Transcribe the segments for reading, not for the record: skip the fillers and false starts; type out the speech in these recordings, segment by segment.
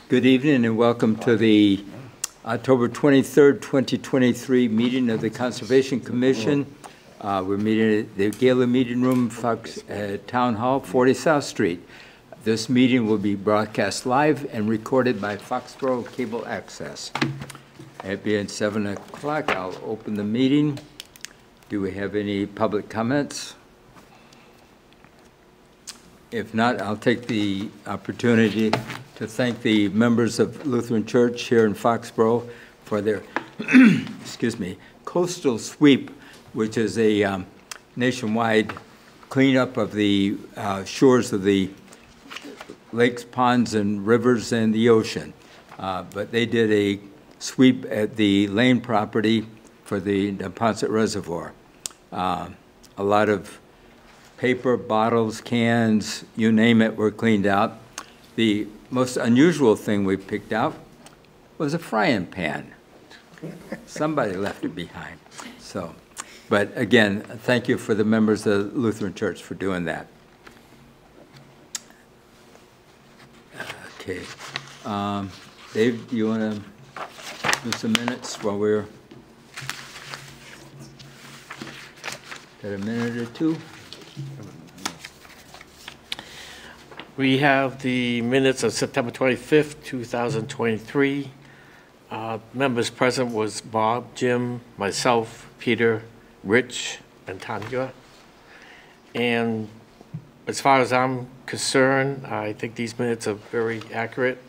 Good evening and welcome to the October 23rd, 2023 meeting of the Conservation Commission. We're meeting at the Gala Meeting Room, Town Hall, 40 South Street. This meeting will be broadcast live and recorded by Foxboro Cable Access. It being 7 o'clock, I'll open the meeting. Do we have any public comments? If not, I'll take the opportunity to thank the members of Lutheran Church here in Foxboro for their, excuse me, coastal sweep, which is a nationwide cleanup of the shores of the lakes, ponds, and rivers and the ocean. But they did a sweep at the Lane property for the Neponset Reservoir. A lot of paper, bottles, cans, you name it, were cleaned out. The most unusual thing we picked out was a frying pan. Somebody left it behind. So, but again, thank you for the members of Lutheran Church for doing that. Okay. Dave, do you want to do some minutes while we're got a minute or two? We have the minutes of September 25th, 2023. Members present was Bob, Jim, myself, Peter, Rich, and Tanya. And as far as I'm concerned, I think these minutes are very accurate.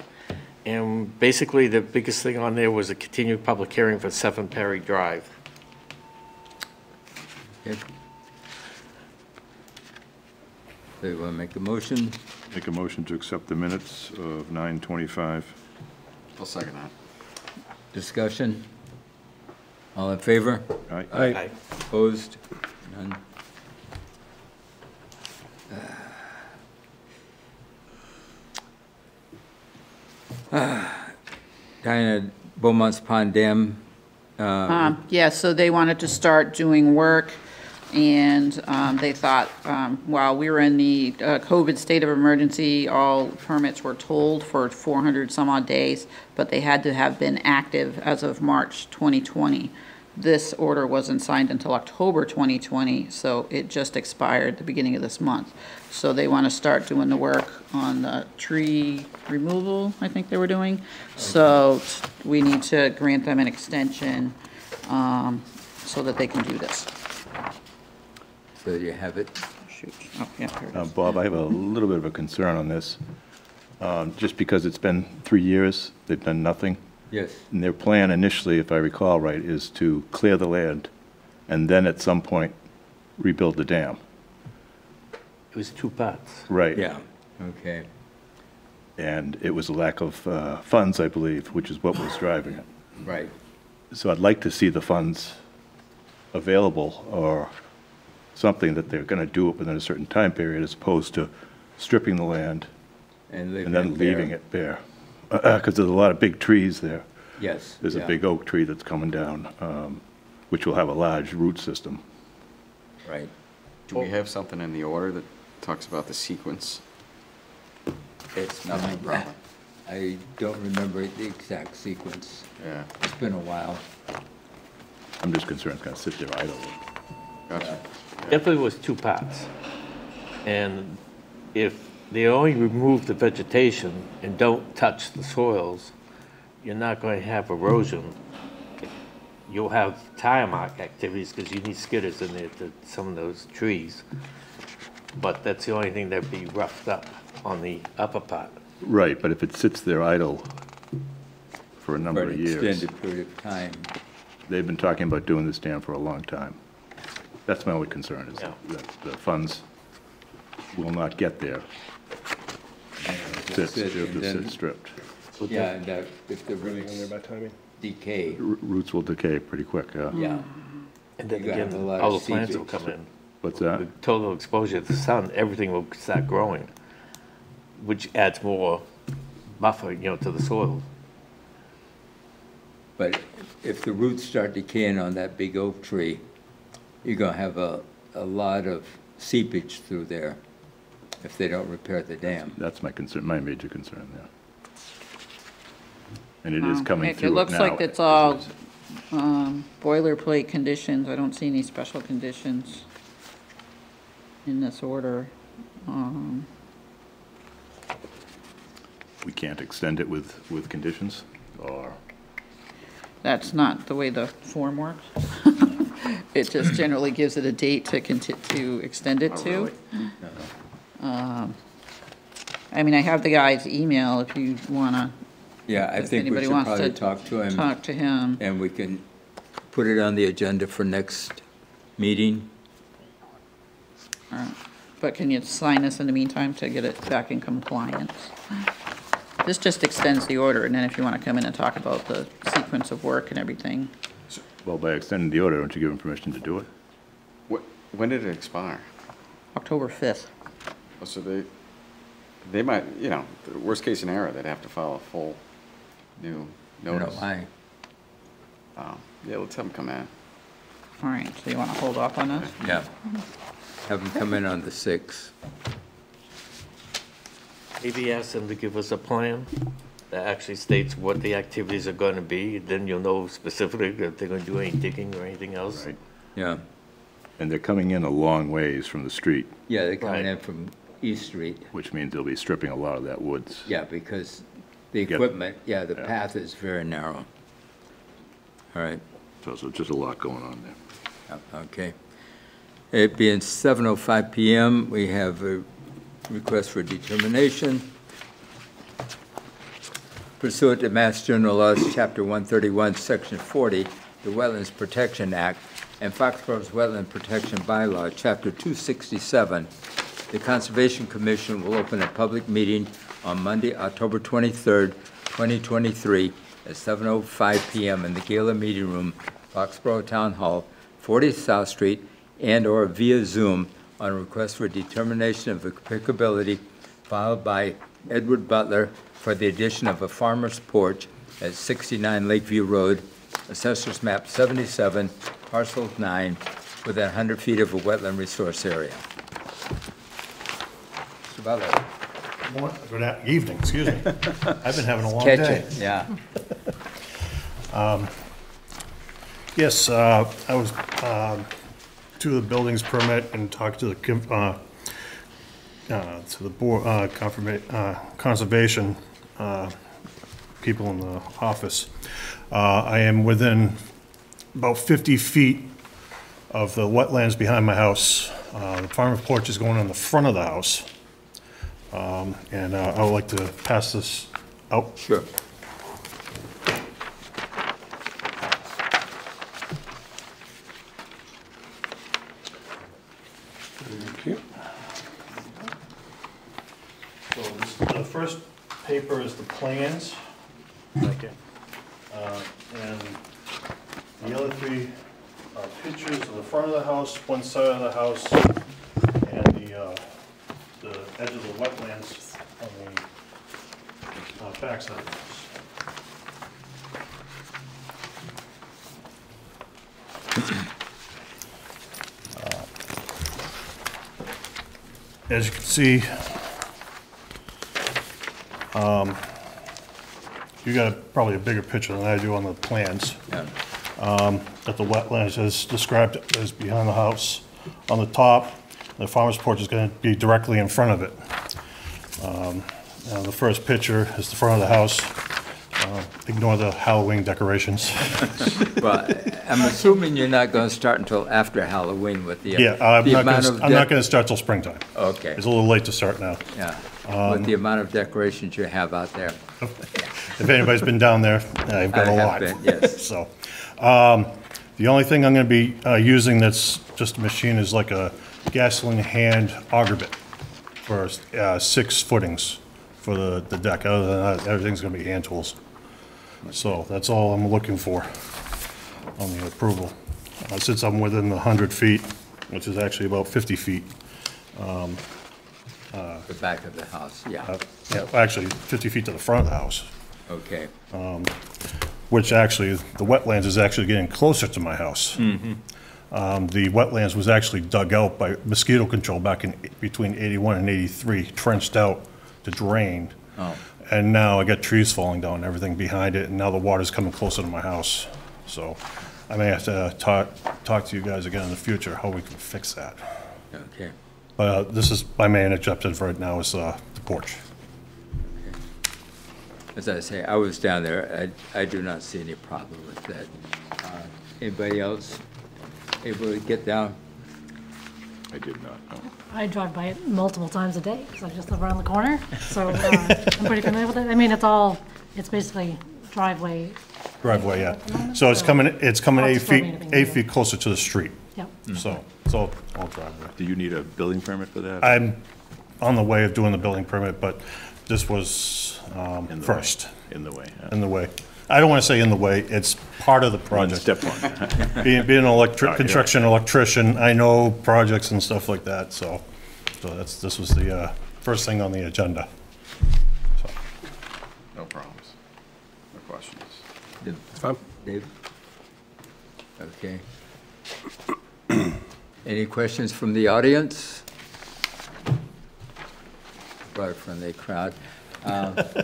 And basically, the biggest thing on there was a continued public hearing for 7 Perry Drive. Okay. So you want to make a motion? Make a motion to accept the minutes of 9:25. I'll second that. Discussion? All in favor? Aye. Aye. Opposed? None. Diana, Beaumont's Pond Dam. Yeah, so they wanted to start doing work, and they thought while we were in the COVID state of emergency, all permits were tolled for 400 some odd days, but they had to have been active as of March 2020. This order wasn't signed until October 2020, so it just expired the beginning of this month. So they want to start doing the work on the tree removal, I think they were doing. So we need to grant them an extension so that they can do this. So you have it. Shoot. Oh, yeah, here it is. Bob, I have a little bit of a concern on this. Just because it's been 3 years, they've done nothing. Yes. And their plan initially, if I recall right, is to clear the land and then at some point rebuild the dam. It was 2 parts. Right. Yeah. Okay. And it was a lack of funds, I believe, which is what was driving it. Right. So I'd like to see the funds available or something that they're going to do it within a certain time period as opposed to stripping the land and then leaving it bare. Because there's a lot of big trees there. Yes. There's a big oak tree that's coming down, which will have a large root system. Right. Do we have something in the order that talks about the sequence? It's Nothing, probably. I don't remember the exact sequence. Yeah. It's been a while. I'm just concerned it's going to sit there idle. Gotcha. Definitely was 2 parts. And if they only remove the vegetation and don't touch the soils, you're not going to have erosion. You'll have tire mark activities because you need skidders in there to some of those trees. But that's the only thing that'd be roughed up on the upper part. Right, but if it sits there idle for a number of years. For an extended period of time. They've been talking about doing this dam for a long time. That's my only concern, is that the funds will not get there. Sit stripped. Yeah, and if the roots decay. Roots will decay pretty quick, yeah. Yeah. And then You gotta again, have a lot all of the plants will seepage. come in. What's that? With total exposure to the sun, everything will start growing, which adds more buffer, to the soil. But if the roots start decaying on that big oak tree, you're going to have a lot of seepage through there. if they don't repair the dam. That's my concern, my major concern, yeah. And it is coming through It it looks now. like it's all boilerplate conditions. I don't see any special conditions in this order. We can't extend it with conditions, or? That's not the way the form works. It just generally gives it a date to extend it to. I mean, I have the guy's email if you wanna, Yeah, I if think we anybody should wants probably to talk to him, talk to him. and we can put it on the agenda for next meeting. But can you sign this in the meantime to get it back in compliance? This just extends the order, and then if you want to come in and talk about the sequence of work and everything. Well, by extending the order, don't you give them permission to do it? When did it expire? October 5th. Oh, so they might, you know, the worst case scenario, they'd have to file a full new notice. Yeah, let's have them come in. All right, so you want to hold off on this? Yeah. Have them come in on the 6th. Maybe ask them to give us a plan that actually states what the activities are going to be. Then you'll know specifically if they're going to do any digging or anything else. Right. Yeah. And they're coming in a long ways from the street, Yeah, they're coming Right. in from East Street. which means they'll be stripping a lot of that woods. Yeah, because the Yep. equipment, the Yeah. path is very narrow. All right, So there's just a lot going on there. okay. It being 7:05 PM, we have a request for determination pursuant to Mass General Laws, Chapter 131, Section 40, the Wetlands Protection Act, and Foxborough's Wetland Protection Bylaw, Chapter 267. The Conservation Commission will open a public meeting on Monday, October 23rd, 2023, at 7:05 PM in the Gala Meeting Room, Foxborough Town Hall, 40 South Street, and/or via Zoom on a request for determination of applicability filed by Edward Butler for the addition of a farmer's porch at 69 Lakeview Road, Assessors Map 77, Parcel 9, within 100 feet of a wetland resource area. Mr. Butler. Good evening, excuse me. I've been having a long Catch day. it, yeah. Yes, I was to the buildings permit and talked to the board, conservation people in the office. I am within about 50 feet of the wetlands behind my house. The farmer's porch is going on the front of the house. And I would like to pass this out. Sure. Thank you. So the first paper is the plans. Okay. And the other three are pictures of the front of the house, one side of the house, and the edge of the wetlands on the back side of the house. As you can see, you got probably a bigger picture than I do on the plans. Yeah. That the wetlands is described as behind the house. On the top, the farmer's porch is going to be directly in front of it. The first picture is the front of the house. Ignore the Halloween decorations. Well, I'm assuming you're not going to start until after Halloween with the Yeah, I'm the not amount of going to start till springtime. Okay, It's a little late to start now. yeah, with the amount of decorations you have out there. If anybody's been down there, I've got I a have lot. been, yes. So, the only thing I'm going to be using that's just a machine is like a gasoline hand auger bit for 6 footings for the deck. Other than that, everything's going to be hand tools. So that's all I'm looking for on the approval. Since I'm within the 100 feet, which is actually about 50 feet. The back of the house, yeah, Yeah, actually 50 feet to the front of the house. okay. Which actually, the wetlands is actually getting closer to my house. The wetlands was actually dug out by mosquito control back in between 81 and 83, trenched out to drain. Oh. And now I got trees falling down and everything behind it, and now the water's coming closer to my house. So I may have to talk to you guys again in the future how we can fix that. Okay. But this is my main objective right now is the porch. As I say, I was down there. I do not see any problem with that. Anybody else able to get down? I did not, no. I drive by it multiple times a day, because I just live around the corner, so I'm pretty familiar with it. I mean, it's basically driveway. Driveway, yeah. So it's coming Not 8 disturbing feet, anything, 8 yeah. feet closer to the street. Yep. So it's all driveway. Do you need a building permit for that? I'm on the way of doing the building permit, but this was In the first way. In the way. in the way. I don't want to say in the way, it's part of the project. Step one. Being an construction electrician, I know projects and stuff like that, so this was the first thing on the agenda. So, No problems. No questions. It's fine. Dave? Okay. Any questions from the audience? Brought a friendly crowd.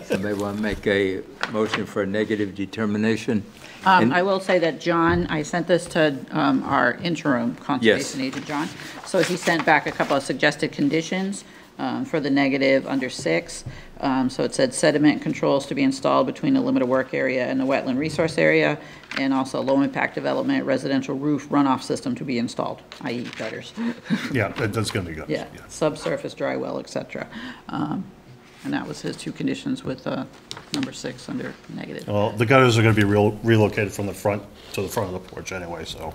Somebody want to make a motion for a negative determination? I will say that John, I sent this to our interim conservation agent, John. So he sent back a couple of suggested conditions for the negative under 6. So it said sediment controls to be installed between the limited work area and the wetland resource area, and also low-impact development residential roof runoff system to be installed, i.e. gutters. yeah, that's going to be good. Yeah, subsurface dry well, et cetera. And that was his 2 conditions with number 6 under negative. Well, the gutters are going to be relocated from the front to the front of the porch anyway, so.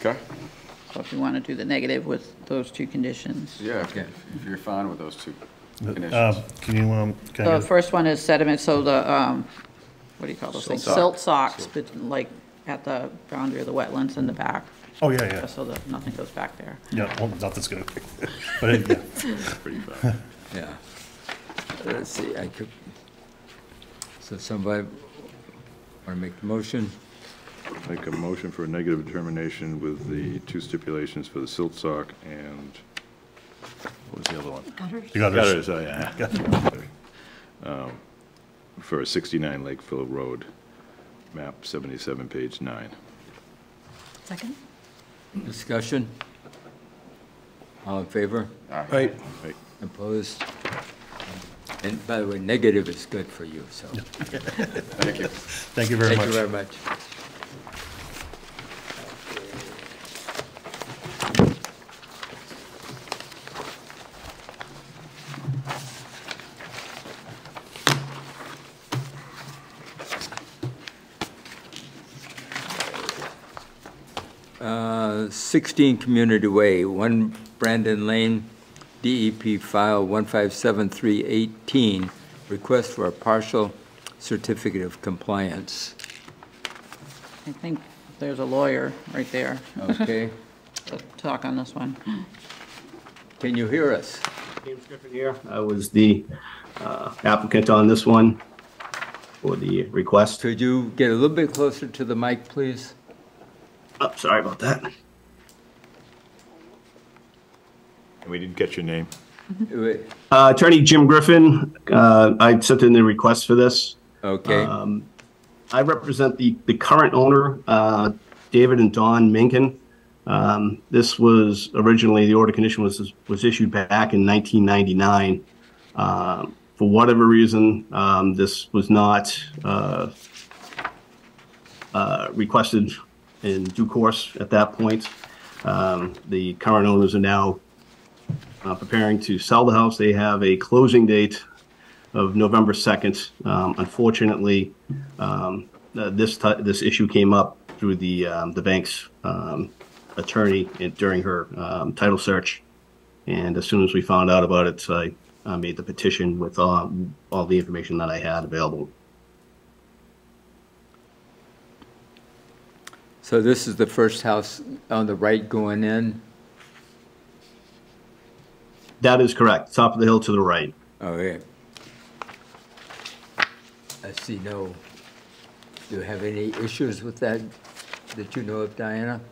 Okay? So if you want to do the negative with those 2 conditions. Yeah, if you're fine with those 2 conditions. Can you, The first one is sediment, so the, what do you call those things? Silt Silt socks, but like at the boundary of the wetlands in the back, oh, yeah. so that nothing goes back there. Yeah, well, nothing's going to, but yeah. Pretty fun. Yeah. Let's see, so somebody want to make the motion? Make a motion for a negative determination with the 2 stipulations for the silt sock and, what was the other one? Gutters. The gutters. Gutters, oh, yeah. For 69 Lakeville Road, map 77, page 9. Second? Discussion? All in favor? Right. Opposed? And by the way, negative is good for you, so. Thank you. Thank you very much. Thank you very much. 16 Community Way, 1 Brandon Lane, DEP file 157318, request for a partial certificate of compliance. I think there's a lawyer right there Okay, to talk on this one. can you hear us? James Griffin here. I was the applicant on this one for the request. Could you get a little bit closer to the mic, please? Oh, sorry about that. And we didn't get your name. Attorney Jim Griffin, I sent in the request for this. Okay, I represent the current owner, David and Dawn Minkin. This was originally, the order condition was issued back in 1999. For whatever reason, this was not requested in due course at that point. The current owners are now preparing to sell the house. They have a closing date of November 2nd. Unfortunately, this issue came up through the bank's attorney during her title search, and as soon as we found out about it, I made the petition with all the information that I had available. so this is the first house on the right going in? That is correct. Top of the hill to the right. Okay. I see no Do you have any issues with that you know of, Diana?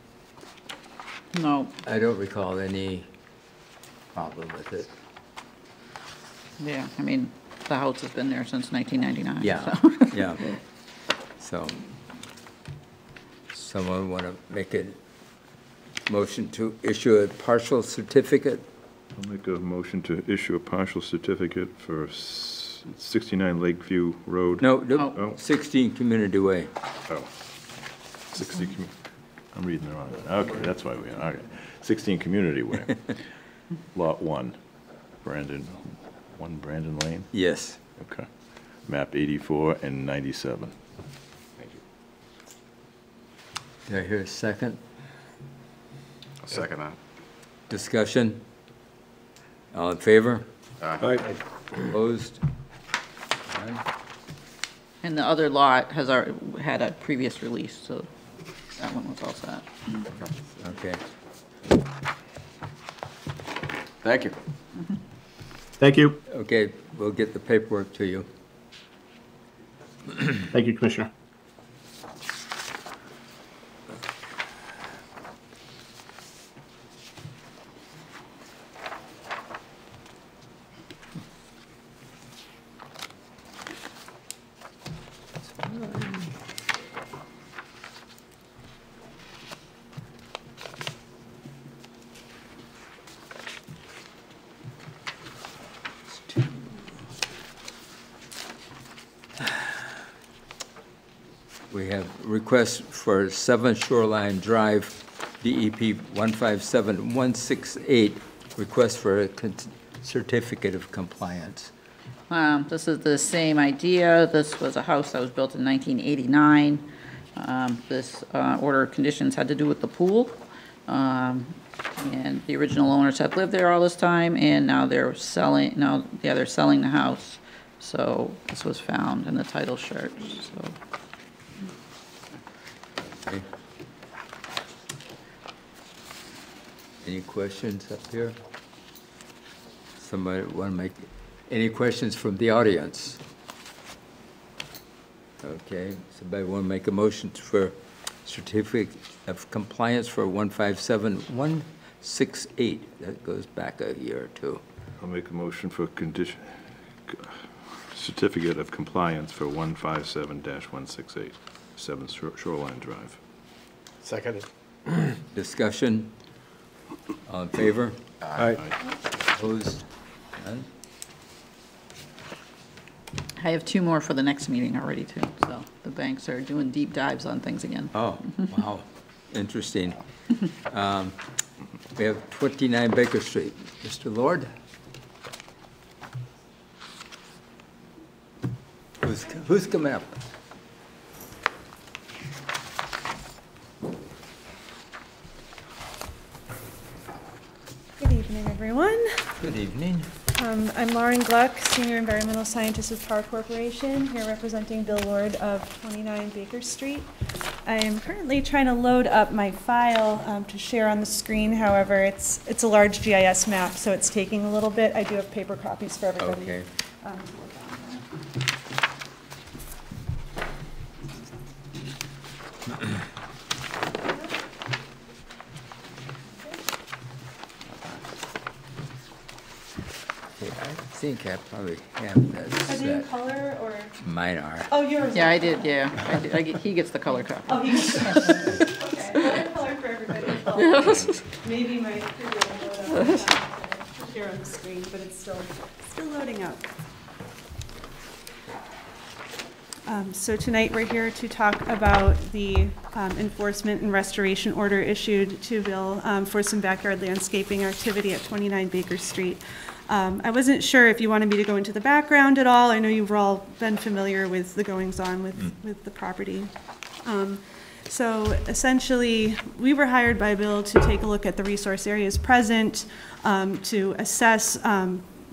No, I don't recall any problem with it. yeah, I mean, the house has been there since 1999. Yeah, so. yeah. So, someone want to make a motion to issue a partial certificate? I'll make a motion to issue a partial certificate for 69 Lakeview Road. No, Oh. 16 Community Way. Oh. 60, I'm reading the wrong one. Okay, that's why we, okay. 16 Community Way. Lot 1, Brandon Lane? Yes. Okay. Map 84 and 97. Thank you. Do I hear a second? I'll second that. Discussion? All in favor? Aye. Opposed? None? And the other lot has had a previous release, so that one was all set. Okay. Thank you. Thank you. Okay, we'll get the paperwork to you. Thank you, Commissioner. We have requests for 7 Shoreline Drive, DEP 157168, request for a certificate of compliance. This is the same idea. This was a house that was built in 1989. This order of conditions had to do with the pool. And the original owners had lived there all this time, and now they're selling, they're selling the house. So this was found in the title search, so. Okay. Any questions up here? Somebody want to make, any questions from the audience? Okay, somebody want to make a motion for certificate of compliance for 157168? That goes back a year or two. I'll make a motion for certificate of compliance for 157-168, 7 Shoreline Drive. Seconded. Discussion? All in favor? Aye. Opposed? None? I have 2 more for the next meeting already too, so the banks are doing deep dives on things again. Oh, wow, interesting. We have 29 Baker Street. Mr. Lord? Who's coming up? Good evening, everyone. Good evening. I'm Lauren Gluck, Senior Environmental Scientist with Power Corporation, here representing Bill Lord of 29 Baker Street. I am currently trying to load up my file to share on the screen. However, it's a large GIS map, so it's taking a little bit. I do have paper copies for everybody. Okay. To look on. I think I probably have that Are they in set. color or? Mine are. Oh, yours. Yeah, I did, yeah. He gets the color copy. Oh, he's okay. I have color for everybody. Maybe my computer will load up here on the screen, but it's still loading up. So tonight we're here to talk about the enforcement and restoration order issued to Bill for some backyard landscaping activity at 29 Baker Street. I wasn't sure if you wanted me to go into the background at all. I know you've all been familiar with the goings-on with the property. So essentially, we were hired by Bill to take a look at the resource areas present, to assess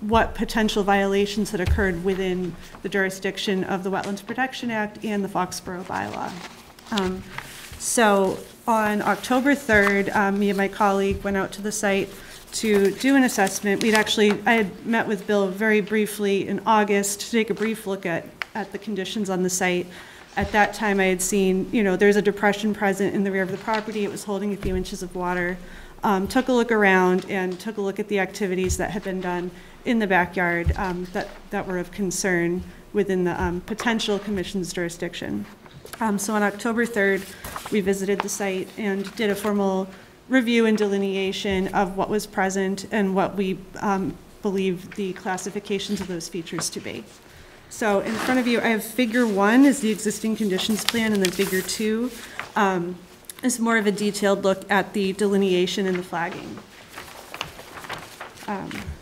what potential violations had occurred within the jurisdiction of the Wetlands Protection Act and the Foxborough bylaw. So on October 3rd, me and my colleague went out to the site to do an assessment. I had met with Bill very briefly in August to take a brief look at the conditions on the site. At that time, I had seen, there's a depression present in the rear of the property. It was holding a few inches of water. Took a look around and took a look at the activities that had been done in the backyard that were of concern within the potential commission's jurisdiction. So on October 3rd, we visited the site and did a formal review and delineation of what was present and what we believe the classifications of those features to be. So in front of you, I have figure 1 is the existing conditions plan, and then figure 2 is more of a detailed look at the delineation and the flagging.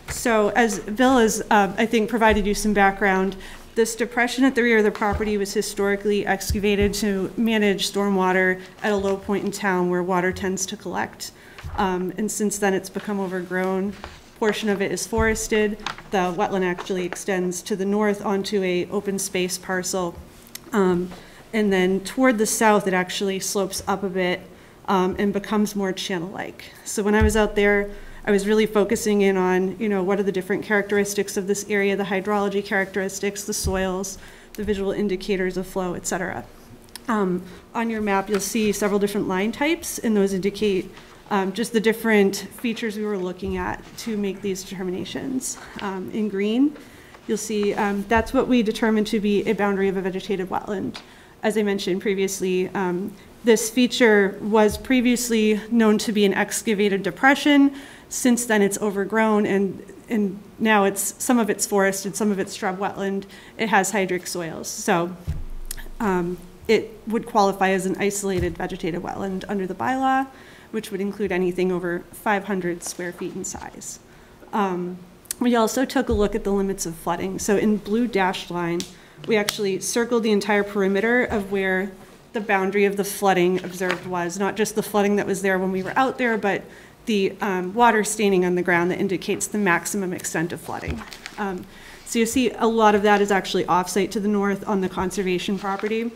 So as Bill has, I think, provided you some background, this depression at the rear of the property was historically excavated to manage stormwater at a low point in town where water tends to collect. And since then, it's become overgrown. Portion of it is forested. The wetland actually extends to the north onto a open space parcel. And then toward the south, it actually slopes up a bit and becomes more channel-like. So when I was out there, I was really focusing in on, what are the different characteristics of this area, the hydrology characteristics, the soils, the visual indicators of flow, et cetera. On your map, you'll see several different line types, and those indicate just the different features we were looking at to make these determinations. In green, you'll see that's what we determined to be a boundary of a vegetative wetland. As I mentioned previously, this feature was previously known to be an excavated depression. Since then, it's overgrown, and now some of it's forested, some of it's shrub wetland. It has hydric soils. So it would qualify as an isolated vegetative wetland under the bylaw, which would include anything over 500 square feet in size. We also took a look at the limits of flooding. So in blue dashed line, we actually circled the entire perimeter of where the boundary of the flooding observed was, not just the flooding that was there when we were out there, but the water staining on the ground that indicates the maximum extent of flooding. So you see a lot of that is actually offsite to the north on the conservation property.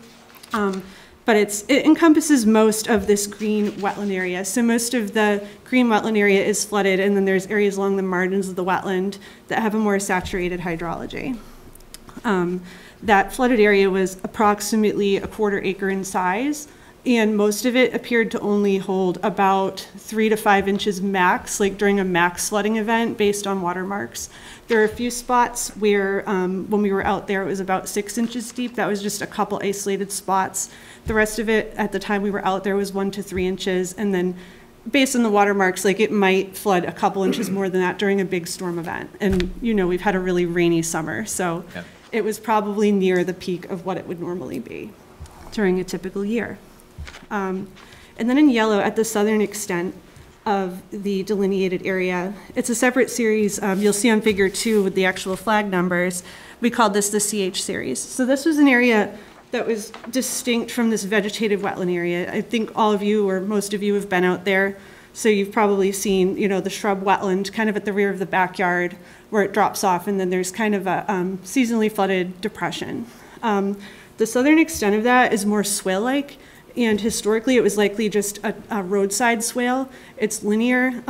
But it encompasses most of this green wetland area. So most of the green wetland area is flooded, and then there's areas along the margins of the wetland that have a more saturated hydrology. That flooded area was approximately a 1/4 acre in size, and most of it appeared to only hold about 3 to 5 inches max, like during a max flooding event based on watermarks. There are a few spots where when we were out there, it was about 6 inches deep. That was just a couple isolated spots. The rest of it at the time we were out there was 1 to 3 inches. And then based on the watermarks, like it might flood a couple inches more than that during a big storm event. And we've had a really rainy summer. So it was probably near the peak of what it would normally be during a typical year. And then in yellow at the southern extent of the delineated area, it's a separate series. You'll see on figure 2 with the actual flag numbers. We called this the CH series. So this was an area that was distinct from this vegetative wetland area. I think all of you or most of you have been out there. So you've probably seen, the shrub wetland kind of at the rear of the backyard where it drops off, and then there's kind of a seasonally flooded depression. The southern extent of that is more swale-like, and historically it was likely just a roadside swale. It's linear.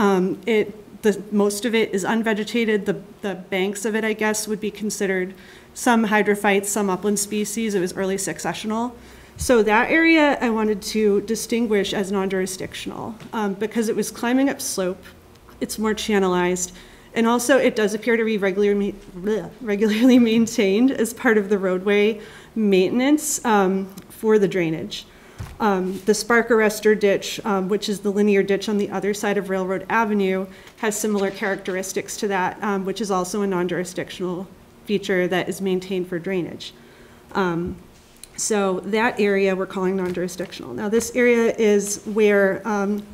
Most of it is unvegetated. The banks of it, I guess, would be considered some hydrophytes, some upland species. It was early successional. So that area I wanted to distinguish as non-jurisdictional because it was climbing up slope. It's more channelized. And also it does appear to be regularly maintained as part of the roadway maintenance for the drainage. The spark arrestor ditch, which is the linear ditch on the other side of Railroad Avenue, has similar characteristics to that, which is also a non-jurisdictional feature that is maintained for drainage. So that area we're calling non-jurisdictional. Now this area is where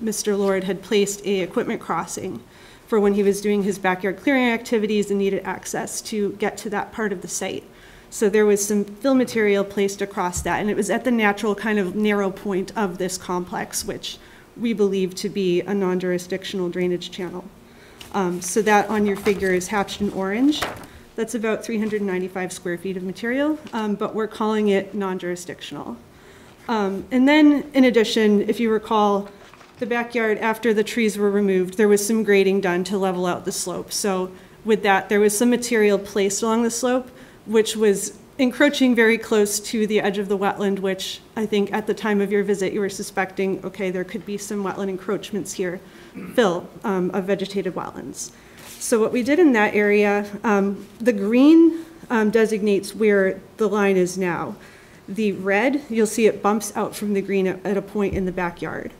Mr. Lord had placed a equipment crossing for when he was doing his backyard clearing activities and needed access to get to that part of the site. So there was some fill material placed across that, and it was at the natural kind of narrow point of this complex, which we believe to be a non-jurisdictional drainage channel. So that on your figure is hatched in orange. That's about 395 square feet of material, but we're calling it non-jurisdictional. And then in addition, if you recall, the backyard, after the trees were removed, there was some grading done to level out the slope. So with that, there was some material placed along the slope, which was encroaching very close to the edge of the wetland, which I think at the time of your visit, you were suspecting, okay, there could be some wetland encroachments here, fill of vegetated wetlands. So what we did in that area, the green designates where the line is now. The red, you'll see it bumps out from the green at a point in the backyard.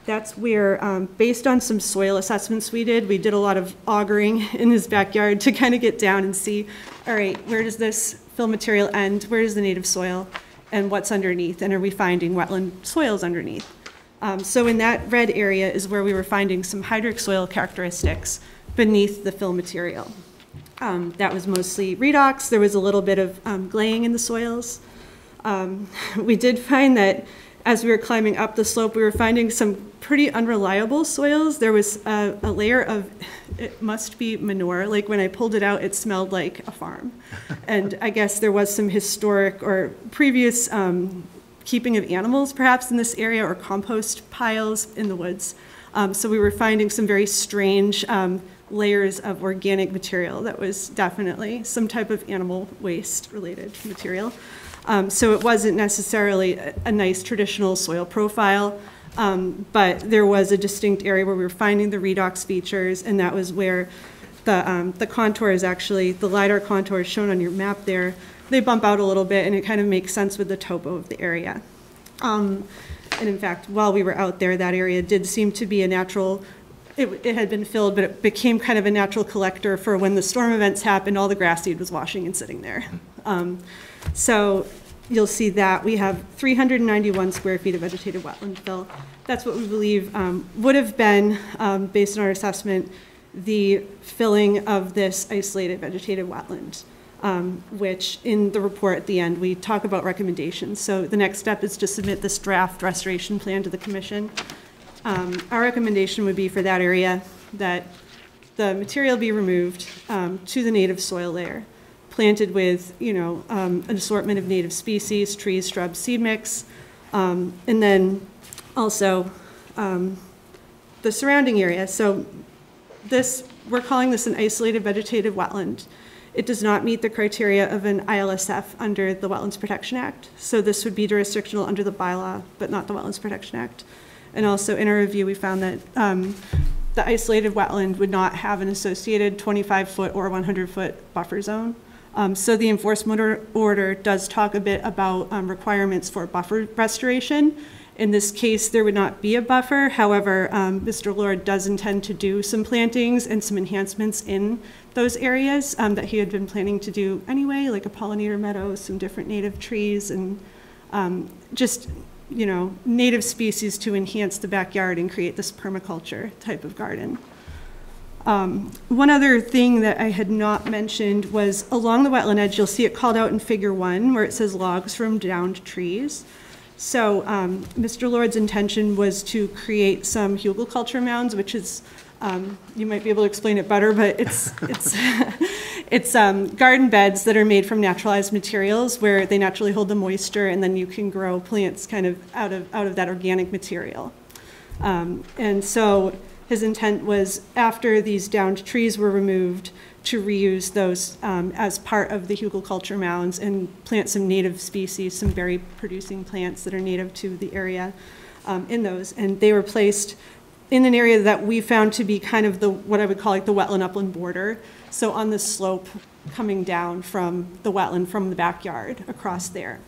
That's where, based on some soil assessments we did a lot of augering in his backyard to kind of get down and see, all right, where does this fill material end? Where is the native soil? And what's underneath? And are we finding wetland soils underneath? So in that red area is where we were finding some hydric soil characteristics beneath the fill material. That was mostly redox. There was a little bit of glaying in the soils. We did find that as we were climbing up the slope, we were finding some pretty unreliable soils. There was a layer of, it must be manure. Like when I pulled it out, it smelled like a farm. And I guess there was some historic or previous keeping of animals perhaps in this area, or compost piles in the woods. So we were finding some very strange layers of organic material that was definitely some type of animal waste related material. So it wasn't necessarily a nice traditional soil profile, but there was a distinct area where we were finding the redox features, and that was where the contours actually, the LiDAR contours shown on your map there, they bump out a little bit, and it kind of makes sense with the topo of the area. And in fact, while we were out there, that area did seem to be a natural, it had been filled, but it became kind of a natural collector for when the storm events happened, all the grass seed was washing and sitting there. So you'll see that we have 391 square feet of vegetated wetland fill. That's what we believe would have been, based on our assessment, the filling of this isolated vegetated wetland, which in the report at the end, we talk about recommendations. So the next step is to submit this draft restoration plan to the commission. Our recommendation would be for that area that the material be removed to the native soil layer, planted with, an assortment of native species, trees, shrubs, seed mix, and then also the surrounding area. So this, we're calling this an isolated vegetative wetland. It does not meet the criteria of an ILSF under the Wetlands Protection Act. So this would be jurisdictional under the bylaw, but not the Wetlands Protection Act. And also in our review, we found that the isolated wetland would not have an associated 25-foot or 100-foot buffer zone. So the enforcement order does talk a bit about requirements for buffer restoration. In this case, there would not be a buffer. However, Mr. Lord does intend to do some plantings and some enhancements in those areas that he had been planning to do anyway, like a pollinator meadow, some different native trees, and just native species to enhance the backyard and create this permaculture type of garden. One other thing that I had not mentioned was along the wetland edge, you'll see it called out in figure 1 where it says logs from downed trees. So Mr. Lord's intention was to create some hugelkultur mounds, which is, you might be able to explain it better, but it's garden beds that are made from naturalized materials where they naturally hold the moisture, and then you can grow plants kind of out of that organic material. And so his intent was, after these downed trees were removed, to reuse those as part of the hugelkultur mounds and plant some native species, some berry-producing plants that are native to the area in those. And they were placed in an area that we found to be kind of what I would call like the wetland upland border. So on the slope coming down from the wetland, from the backyard across there.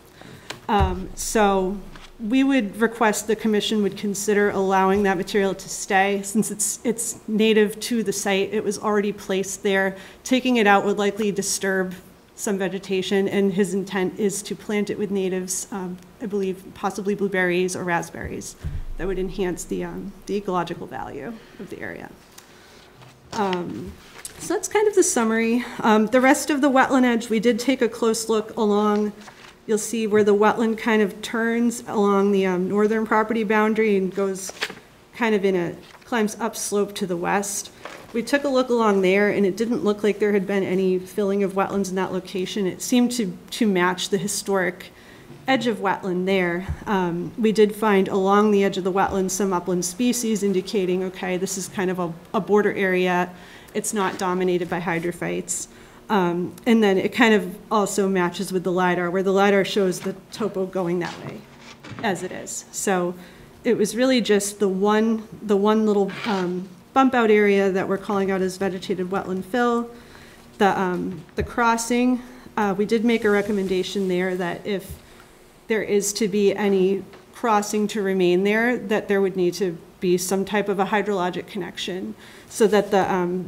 So we would request the commission would consider allowing that material to stay, since it's native to the site. It was already placed there. Taking it out would likely disturb some vegetation, and his intent is to plant it with natives, I believe possibly blueberries or raspberries, that would enhance the ecological value of the area. So that's kind of the summary. The rest of the wetland edge, we did take a close look along. You'll see where the wetland kind of turns along the northern property boundary and goes kind of climbs upslope to the west. We took a look along there, and it didn't look like there had been any filling of wetlands in that location. It seemed to match the historic edge of wetland there. We did find along the edge of the wetland some upland species indicating, okay, this is kind of a border area. It's not dominated by hydrophytes. And then it kind of also matches with the LiDAR, where the LiDAR shows the topo going that way as it is. So it was really just the one little bump out area that we're calling out as vegetated wetland fill. The crossing, we did make a recommendation there that if there is to be any crossing to remain there, that there would need to be some type of a hydrologic connection so that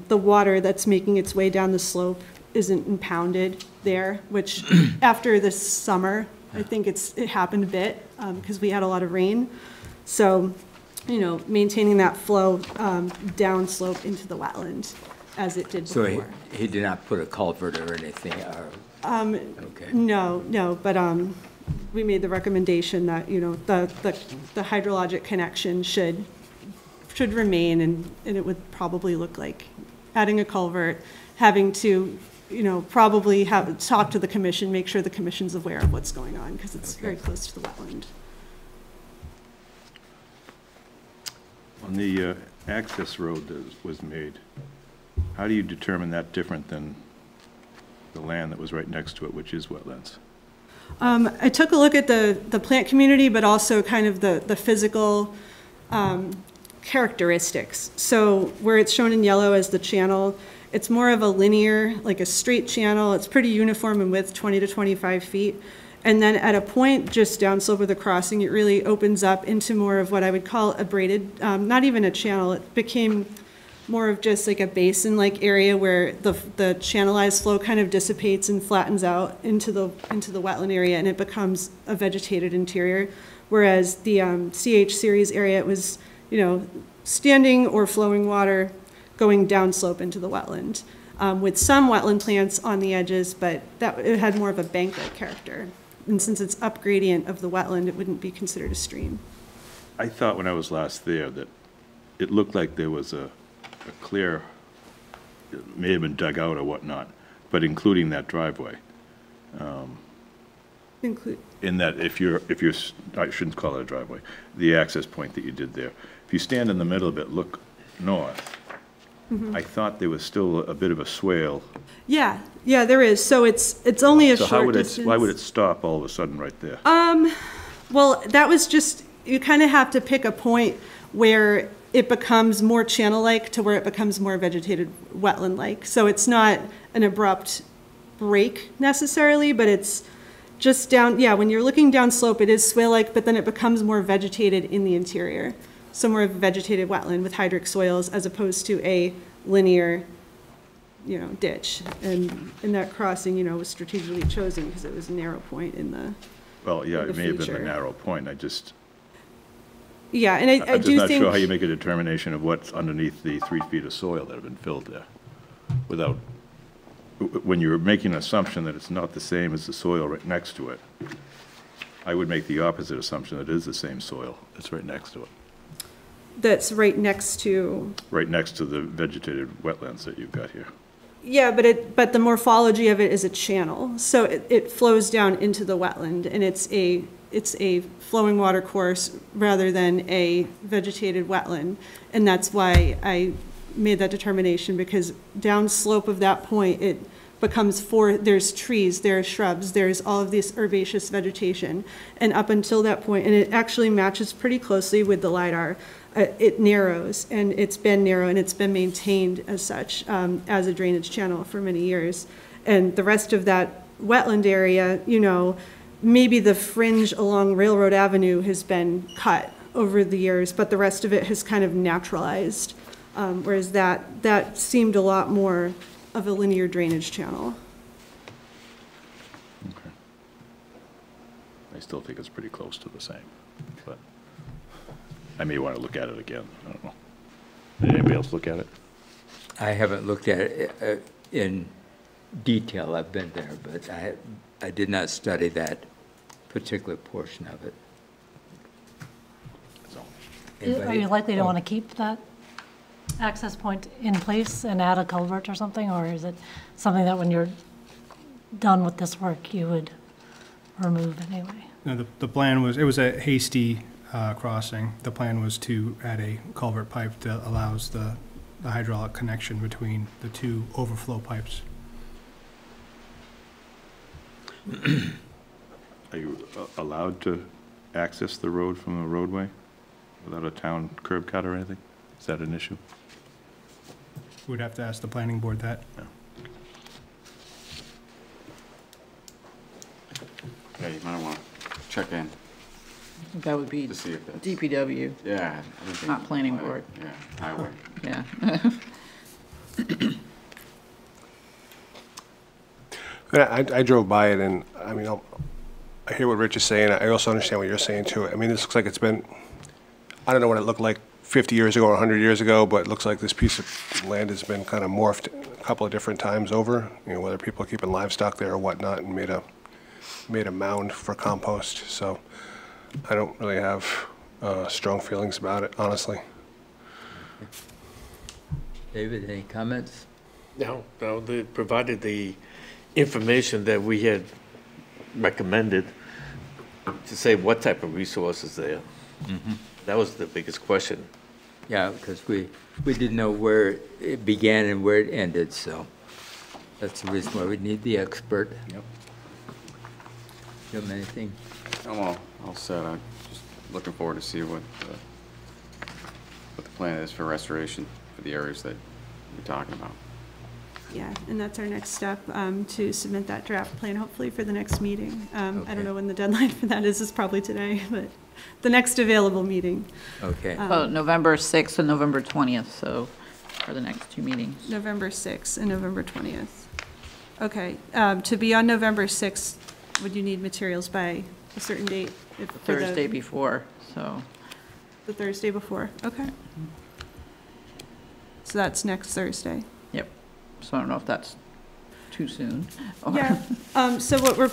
the water that's making its way down the slope isn't impounded there, which after this summer, I think it happened a bit because we had a lot of rain. So, you know, maintaining that flow downslope into the wetland as it did before. So he did not put a culvert or anything? Okay. No, but we made the recommendation that, you know, the hydrologic connection should remain, and it would probably look like adding a culvert, having to, you know, probably talk to the commission, make sure the commission's aware of what's going on, because it's very close to the wetland. On the access road that was made, how do you determine that different than the land that was right next to it, which is wetlands? I took a look at the plant community, but also kind of the physical characteristics. So where it's shown in yellow as the channel, it's more of a linear, like a straight channel. It's pretty uniform in width, 20 to 25 feet. And then at a point just downslope of the crossing, it really opens up into more of what I would call a braided, not even a channel. It became more of just like a basin-like area where the channelized flow kind of dissipates and flattens out into the wetland area, and it becomes a vegetated interior. Whereas the CH series area, it was, you know, standing or flowing water going downslope into the wetland, with some wetland plants on the edges, but it had more of a bank-like character. And since it's up gradient of the wetland, it wouldn't be considered a stream. I thought when I was last there that it looked like there was a clear, it may have been dug out or whatnot, but including that driveway. In that if you're, I shouldn't call it a driveway, the access point that you did there. If you stand in the middle of it, look north, I thought there was still a bit of a swale. Yeah, there is. So it's only a short distance. Why would it stop all of a sudden right there? Well, that was just, you kind of have to pick a point where it becomes more channel-like to where it becomes more vegetated wetland-like. So it's not an abrupt break necessarily, but it's just down, when you're looking down slope, it is swale-like, but then it becomes more vegetated in the interior. So more of a vegetated wetland with hydric soils as opposed to a linear, you know, ditch. And that crossing, you know, was strategically chosen because it was a narrow point in the Well, yeah, in the it may have been feature. a narrow point. I just, Yeah, and I I'm do just not think, sure how you make a determination of what's underneath the 3 feet of soil that have been filled there without, when you're making an assumption that it's not the same as the soil right next to it. I would make the opposite assumption that it is the same soil that's right next to it. that's right next to, Right next to the vegetated wetlands that you've got here. yeah, but the morphology of it is a channel. So it flows down into the wetland, and it's a flowing water course rather than a vegetated wetland. And that's why I made that determination, because downslope of that point, it becomes there's trees, there's shrubs, there's all of this herbaceous vegetation. And up until that point, and it actually matches pretty closely with the LiDAR, it narrows, and it's been narrow, and it's been maintained as such, as a drainage channel for many years. And the rest of that wetland area, you know, maybe the fringe along Railroad Avenue has been cut over the years, but the rest of it has kind of naturalized, whereas that seemed a lot more of a linear drainage channel. Okay. I still think it's pretty close to the same, but I may want to look at it again. I don't know. Did anybody else look at it? I haven't looked at it in detail. I've been there, but I did not study that particular portion of it. So, Are you likely to want to keep that access point in place and add a culvert or something? Or is it something that when you're done with this work, you would remove anyway? No, the plan was, it was a hasty crossing. The plan was to add a culvert pipe that allows the hydraulic connection between the two overflow pipes. Are you allowed to access the road from the roadway without a town curb cut or anything? Is that an issue? We'd have to ask the planning board that. Yeah, you might want to check in That would be to see if that's. DPW, Yeah. I don't think not planning highway. board. Yeah, highway. Yeah. I drove by it, and, I mean, I hear what Rich is saying. I also understand what you're saying, too. I mean, this looks like it's been, I don't know what it looked like 50 years ago or 100 years ago, but it looks like this piece of land has been kind of morphed a couple of different times over, you know, whether people are keeping livestock there or whatnot, and made a mound for compost. So I don't really have strong feelings about it, honestly. David, any comments? No, they provided the information that we had recommended to say what type of resources there. That was the biggest question. Yeah, because we didn't know where it began and where it ended, so that's the reason why we need the expert. Yep. Do you have anything? I'm all set. I'm just looking forward to see what the plan is for restoration for the areas that we're talking about. Yeah, and that's our next step, to submit that draft plan, hopefully for the next meeting. I Okay. don't know when the deadline for that is probably today, but the next available meeting, Okay. November 6th and November 20th, so are the next two meetings. November 6th and November 20th. Okay, to be on November 6th, would you need materials by a certain date? The Thursday before, so. The Thursday before, okay. So that's next Thursday. Yep. So I don't know if that's too soon. or- Yeah, so what we're,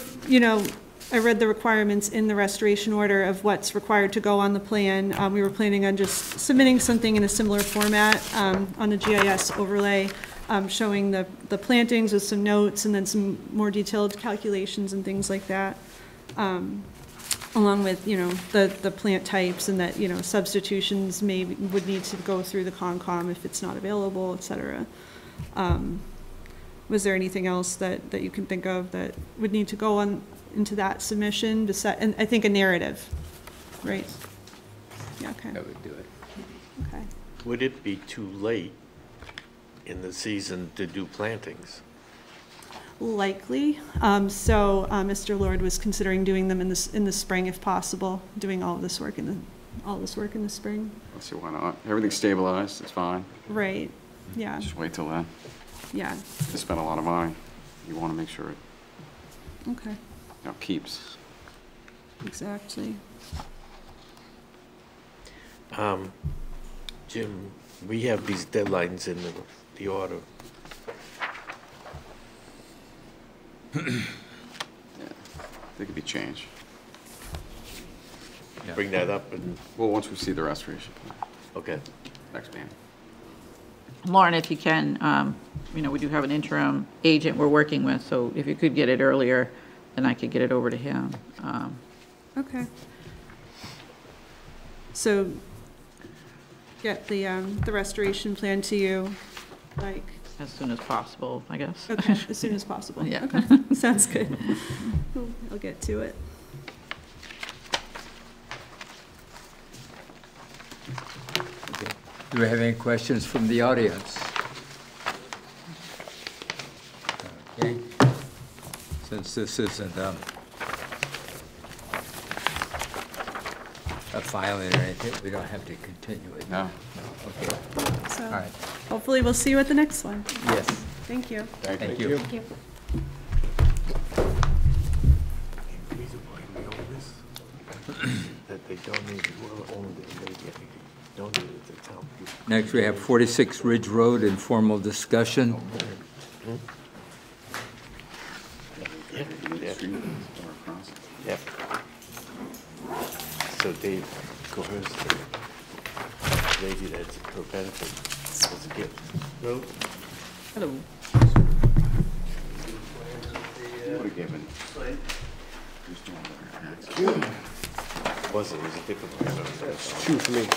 I read the requirements in the restoration order of what's required to go on the plan. We were planning on just submitting something in a similar format on a GIS overlay, showing the plantings with some notes and then some more detailed calculations and things like that. Along with, the plant types and that, substitutions would need to go through the Concom if it's not available, et cetera. Was there anything else that you can think of that would need to go on into that submission? And I think a narrative, right? Yeah, okay. That would do it. Okay. Would it be too late in the season to do plantings? Likely. Mr. Lord was considering doing them in the spring if possible, doing all this work in the spring. Let's see, why not? Everything's stabilized, it's fine. Right, yeah, Just wait till then. yeah, You spend a lot of money. You want to make sure it, okay, keeps. exactly. Jim, we have these deadlines in the order. Yeah, they could be changed. Yeah. Bring that up and, Well, once we see the restoration plan, okay. next meeting. Lauren, if you can, we do have an interim agent we're working with, so if you could get it earlier, then I could get it over to him. Okay. So get the restoration plan to you, like, As soon as possible, I guess. okay, as soon as possible. Yeah. Okay, sounds good. I'll get to it. Do we have any questions from the audience? Okay. Since this isn't a filing or anything, we don't have to continue it. No. Okay, So all right. hopefully we'll see you at the next one. Yes, Thank you. thank you. Thank you. That they donated, whoever owned it, they donated it to town people. Next, we have 46 Ridge Road, informal discussion. Yeah. Yep. So Dave coerced the lady that's for benefit, was a gift. Road? Hello. Would have given. Was it was a different one. It's two for me.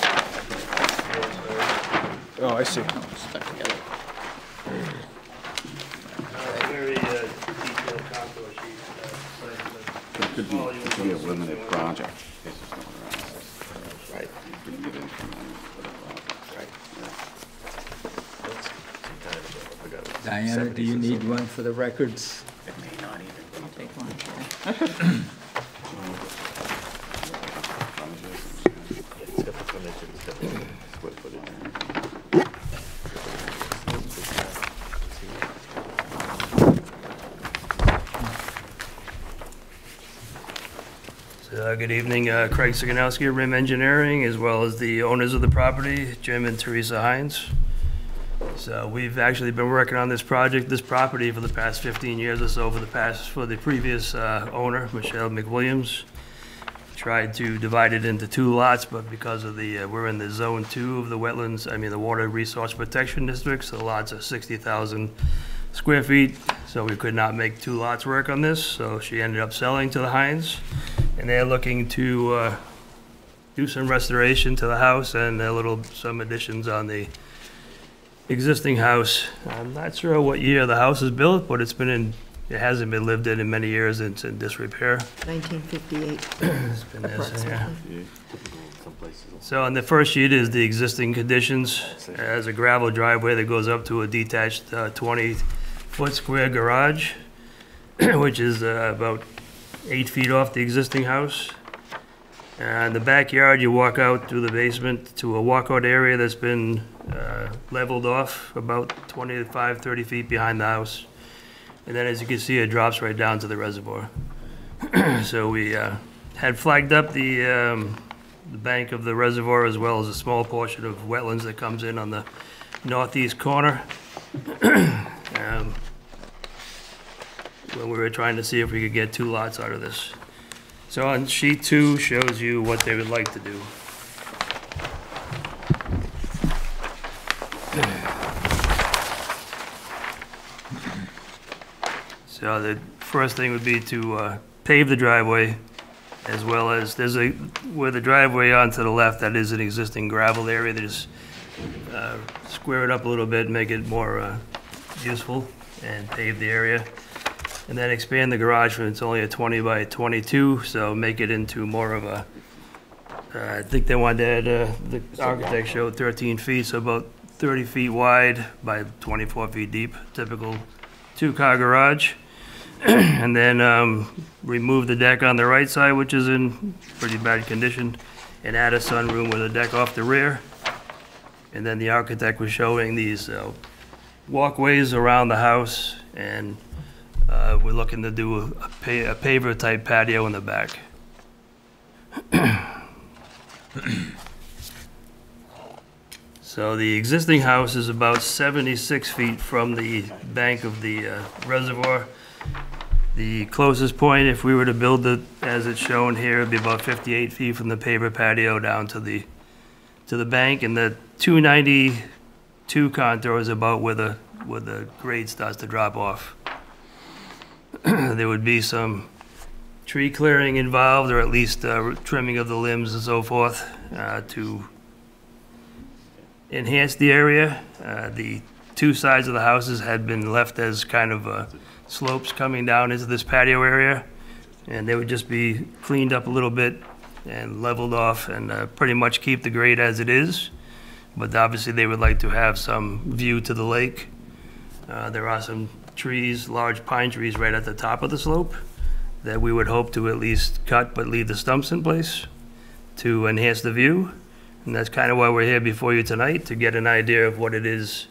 Oh, I see. Stuck together. Very detailed contour sheet, Could be a limited project. It's just not around. Right. You couldn't get in from that. Right. Diana, do you need one for the records? It may not even be. I'll take one. It's got the frontage, it's got the square footage. Good evening, Craig Siganowski of Rim Engineering, as well as the owners of the property, Jim and Teresa Hines. So we've actually been working on this property for the past 15 years or so for the previous owner, Michelle McWilliams. Tried to divide it into 2 lots, but because of we're in the zone 2 of the wetlands, the Water Resource Protection District, so the lots are 60,000 square feet, so we could not make 2 lots work on this, so she ended up selling to the Hines. And they're looking to do some restoration to the house and some additions on the existing house. I'm not sure what year the house is built, but it hasn't been lived in many years. It's in disrepair. 1958. It's been there, so, yeah. So on the first sheet is the existing conditions. It has a gravel driveway that goes up to a detached 20-foot square garage, which is about 8 feet off the existing house. And the backyard, you walk out through the basement to a walkout area that's been leveled off about 25, 30 feet behind the house. And then as you can see, it drops right down to the reservoir. So we had flagged up the bank of the reservoir as well as a small portion of wetlands that comes in on the northeast corner. When we were trying to see if we could get 2 lots out of this. So on sheet 2 shows you what they would like to do. So the first thing would be to pave the driveway, as well as where the driveway onto the left, that is an existing gravel area. They just square it up a little bit, make it more useful, and pave the area. And then expand the garage from, it's only a 20 by 22, so make it into more of a, I think they wanted to add, the architect showed 13 feet, so about 30 feet wide by 24 feet deep, typical 2-car garage. And then remove the deck on the right side, which is in pretty bad condition, and add a sunroom with a deck off the rear. And then the architect was showing these walkways around the house, and we're looking to do a paver-type patio in the back. So the existing house is about 76 feet from the bank of the reservoir. The closest point, if we were to build it as it's shown here, would be about 58 feet from the paver patio down to the bank, and the 292 contour is about where the grade starts to drop off. There would be some tree clearing involved, or at least trimming of the limbs and so forth, to enhance the area. The 2 sides of the houses had been left as kind of slopes coming down into this patio area, and they would just be cleaned up a little bit and leveled off, and pretty much keep the grade as it is. But obviously they would like to have some view to the lake. There are some trees, large pine trees right at the top of the slope that we would hope to at least cut but leave the stumps in place to enhance the view. And that's kind of why we're here before you tonight, to get an idea of what it is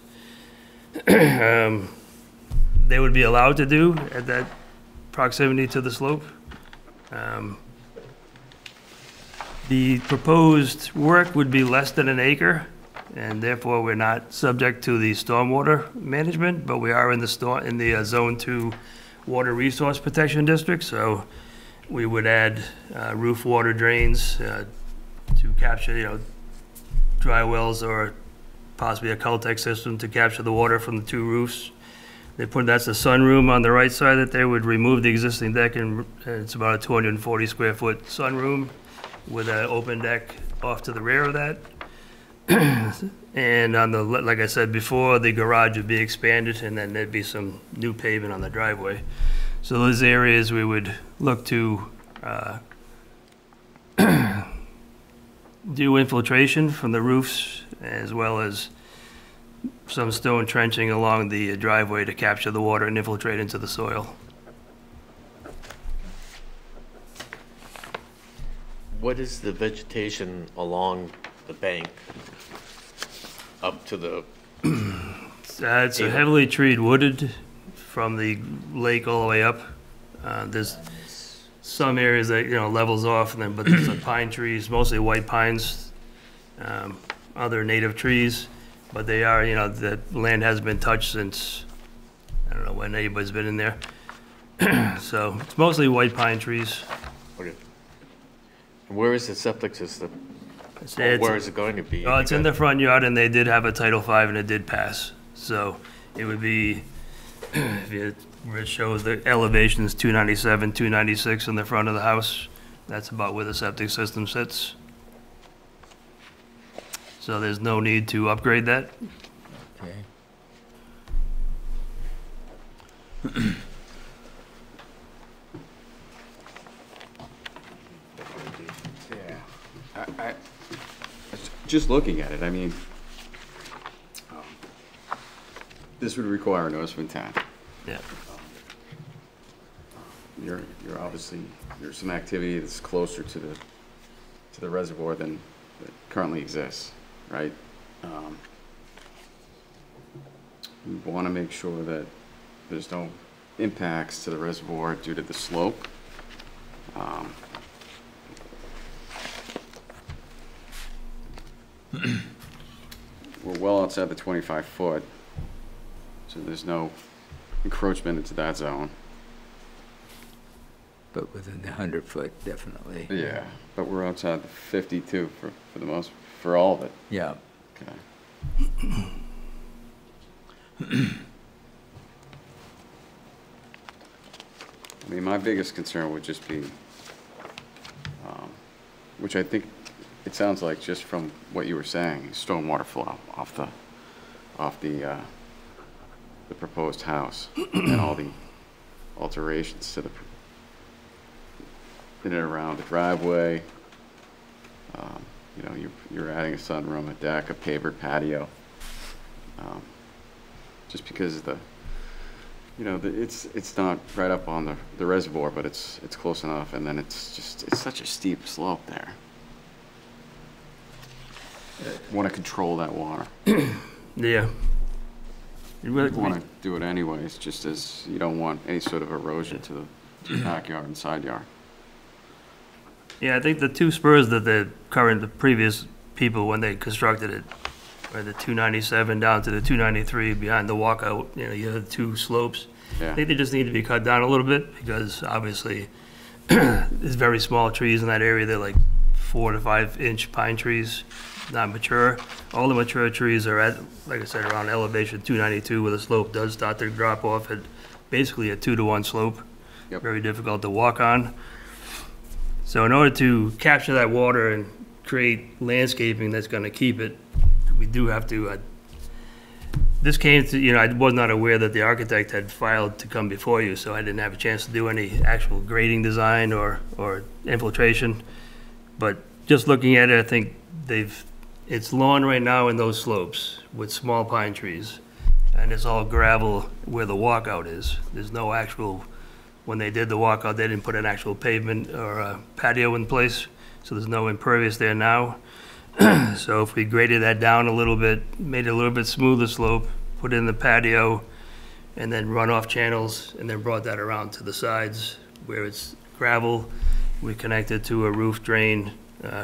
they would be allowed to do at that proximity to the slope. The proposed work would be less than an acre, and therefore we're not subject to the stormwater management, but we are in the Zone 2 Water Resource Protection District, so we would add roof water drains to capture, dry wells, or possibly a Caltech system to capture the water from the 2 roofs. That's a sunroom on the right side that they would remove the existing deck, and it's about a 240 square foot sunroom with an open deck off to the rear of that. And on the, like I said before, the garage would be expanded, and then there'd be some new pavement on the driveway. So those areas we would look to do infiltration from the roofs, as well as some stone trenching along the driveway to capture the water and infiltrate into the soil. What is the vegetation along the bank up to the? It's a heavily treed wooded from the lake all the way up. There's some areas that, levels off, and then, but there's pine trees, mostly white pines, other native trees, but they are, the land has been touched since, I don't know when anybody's been in there. So it's mostly white pine trees. Okay. And where is the septic system? Where is it going to be? Oh, it's in the front yard, and they did have a Title V, and it did pass. So it would be, where it shows the elevations 297, 296 in the front of the house. That's about where the septic system sits. So there's no need to upgrade that. Okay. Yeah. I just looking at it, I mean, this would require a notice of intent. Yeah. You're obviously, there's some activity that's closer to the reservoir than that currently exists, right? We want to make sure that there's no impacts to the reservoir due to the slope. We're well outside the 25 foot, so there's no encroachment into that zone. But within the 100 foot, definitely. Yeah, but we're outside the 52 for all of it. Yeah. Okay. I mean, my biggest concern would just be, which I think it sounds like just from what you were saying, stormwater flow off the proposed house and all the alterations to the in and around the driveway. You're adding a sunroom, a deck, a pavered patio. Just because it's not right up on the reservoir, but it's close enough, and then it's such a steep slope there. Want to control that water. Yeah. You want to do it anyways, just as you don't want any sort of erosion to the backyard and side yard. Yeah, I think the two spurs that the previous people, when they constructed it, were the 297 down to the 293 behind the walkout. You have the two slopes. Yeah. I think they just need to be cut down a little bit, because obviously there's very small trees in that area. They're like 4 to 5 inch pine trees, not mature. All the mature trees are at, like I said, around elevation 292, where the slope does start to drop off at basically a 2-to-1 slope. Yep. Very difficult to walk on. So in order to capture that water and create landscaping that's going to keep it, we do have to, this came to, I was not aware that the architect had filed to come before you, so I didn't have a chance to do any actual grading design or infiltration. But just looking at it, I think it's lawn right now in those slopes with small pine trees, and it's all gravel where the walkout is. There's no actual, when they did the walkout, they didn't put an actual pavement or a patio in place, so there's no impervious there now. So if we graded that down a little bit, made it a little bit smoother slope, put in the patio, and then runoff channels, and then brought that around to the sides where it's gravel, we connected to a roof drain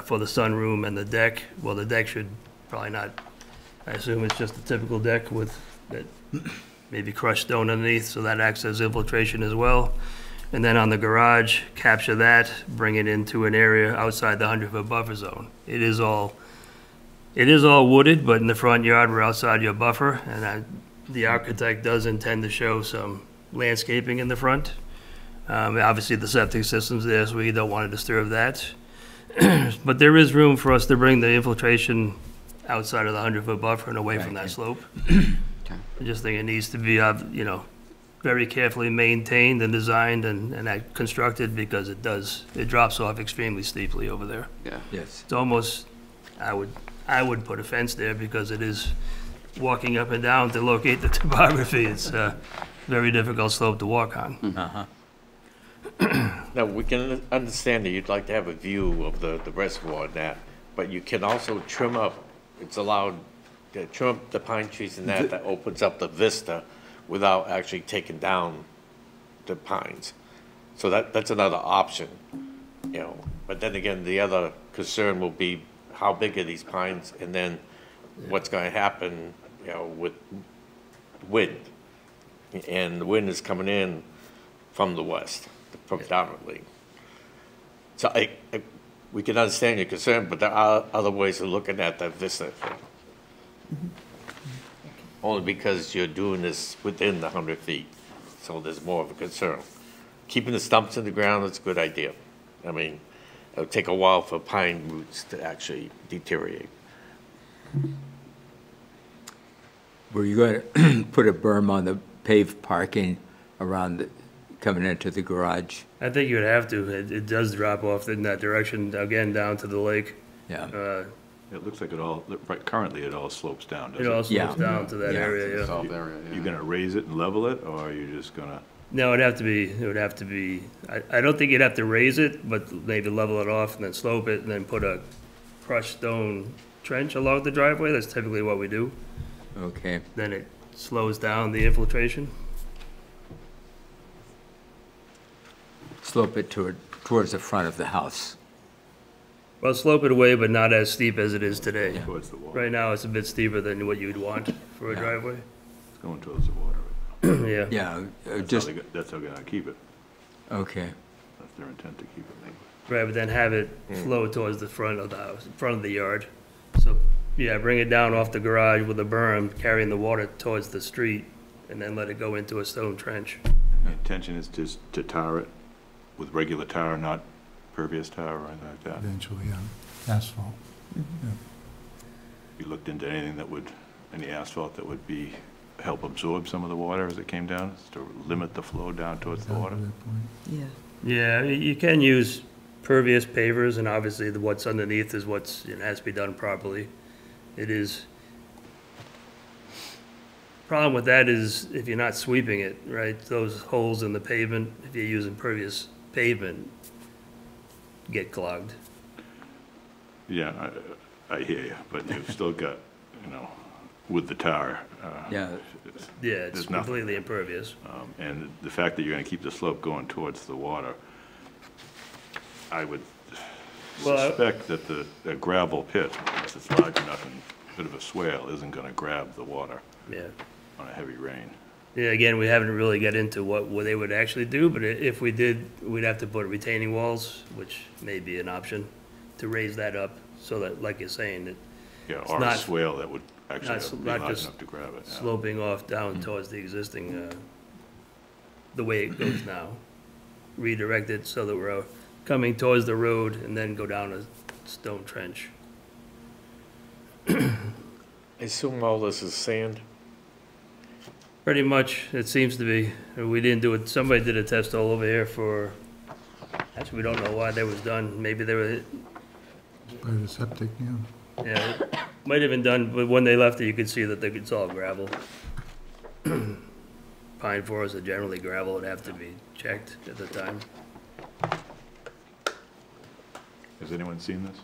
for the sunroom and the deck. Well, the deck should probably not, I assume it's just a typical deck with that maybe crushed stone underneath, so that acts as infiltration as well. And then on the garage, capture that, bring it into an area outside the 100-foot buffer zone. It is all wooded, but in the front yard, we're outside your buffer, and the architect does intend to show some landscaping in the front. Obviously, the septic system's there, so we don't want to disturb that. But there is room for us to bring the infiltration outside of the 100-foot buffer and away from that slope. I just think it needs to be, very carefully maintained and designed and constructed, because it drops off extremely steeply over there. Yeah. Yes. It's almost, I would put a fence there, because it is walking up and down to locate the topography. It's a very difficult slope to walk on. Uh-huh. Now, we can understand that you'd like to have a view of the reservoir and that, but you can also trim up, it's allowed to trim up the pine trees and that opens up the vista without actually taking down the pines. So that's another option, you know. But then again, the other concern will be how big are these pines, and then what's gonna happen, you know, with wind. And the wind is coming in from the west, predominantly. So we can understand your concern, but there are other ways of looking at that vista thing. Only because you're doing this within the 100 feet, so there's more of a concern. Keeping the stumps in the ground is a good idea. I mean, it'll take a while for pine roots to actually deteriorate. Were you going to put a berm on the paved parking around coming into the garage? I think you would have to. It does drop off in that direction, again, down to the lake. Yeah. It looks like currently it all slopes down, doesn't It it? all slopes down to that area, yeah. Solved area, yeah. You're gonna raise it and level it, or are you just gonna? No, it would have to be, I don't think you'd have to raise it, but maybe level it off and then slope it and then put a crushed stone trench along the driveway. That's typically what we do. Okay. Then it slows down the infiltration. Slope it towards the front of the house. Well, slope it away, but not as steep as it is today. Towards the water. Right now, it's a bit steeper than what you'd want for a driveway. It's going towards the water. Yeah. Yeah, That's how they're gonna keep it. okay. That's their intent, to keep it. Right, but then have it flow towards the front of the house, front of the yard. So, yeah, bring it down off the garage with a berm, carrying the water towards the street, and then let it go into a stone trench. The intention is just to tar it with regular tar, not pervious tar or anything like that. Eventually, yeah, asphalt. You looked into anything any asphalt that would help absorb some of the water as it came down, to limit the flow down towards the water? Yeah. Yeah, you can use pervious pavers, and obviously what's underneath is has to be done properly. It is. Problem with that is if you're not sweeping it, right? Those holes in the pavement, if you're using pervious pavement, get clogged. Yeah, I hear you, but you've still got, with the tar. Yeah. Yeah, it's there's nothing. completely impervious. And the fact that you're gonna keep the slope going towards the water, I would suspect that the gravel pit, unless it's large enough and a bit of a swale, isn't gonna grab the water Yeah. on a heavy rain. Yeah, again, we haven't really got into what they would actually do, but if we did, we'd have to put retaining walls, which may be an option, to raise that up so that, like you're saying, that Yeah, or a swale that would actually be not large just enough to grab it. Yeah. sloping off down towards the existing, the way it goes now. Redirect it so that we're coming towards the road and then go down a stone trench. I assume all this is sand? Pretty much, it seems to be. We didn't do it, somebody did a test all over here actually, we don't know why that was done. Maybe they were, By the septic, yeah. yeah, it might have been done, but when they left it, you could see that it's all gravel. Pine forests are generally gravel, it'd have to be checked at the time. Has anyone seen this?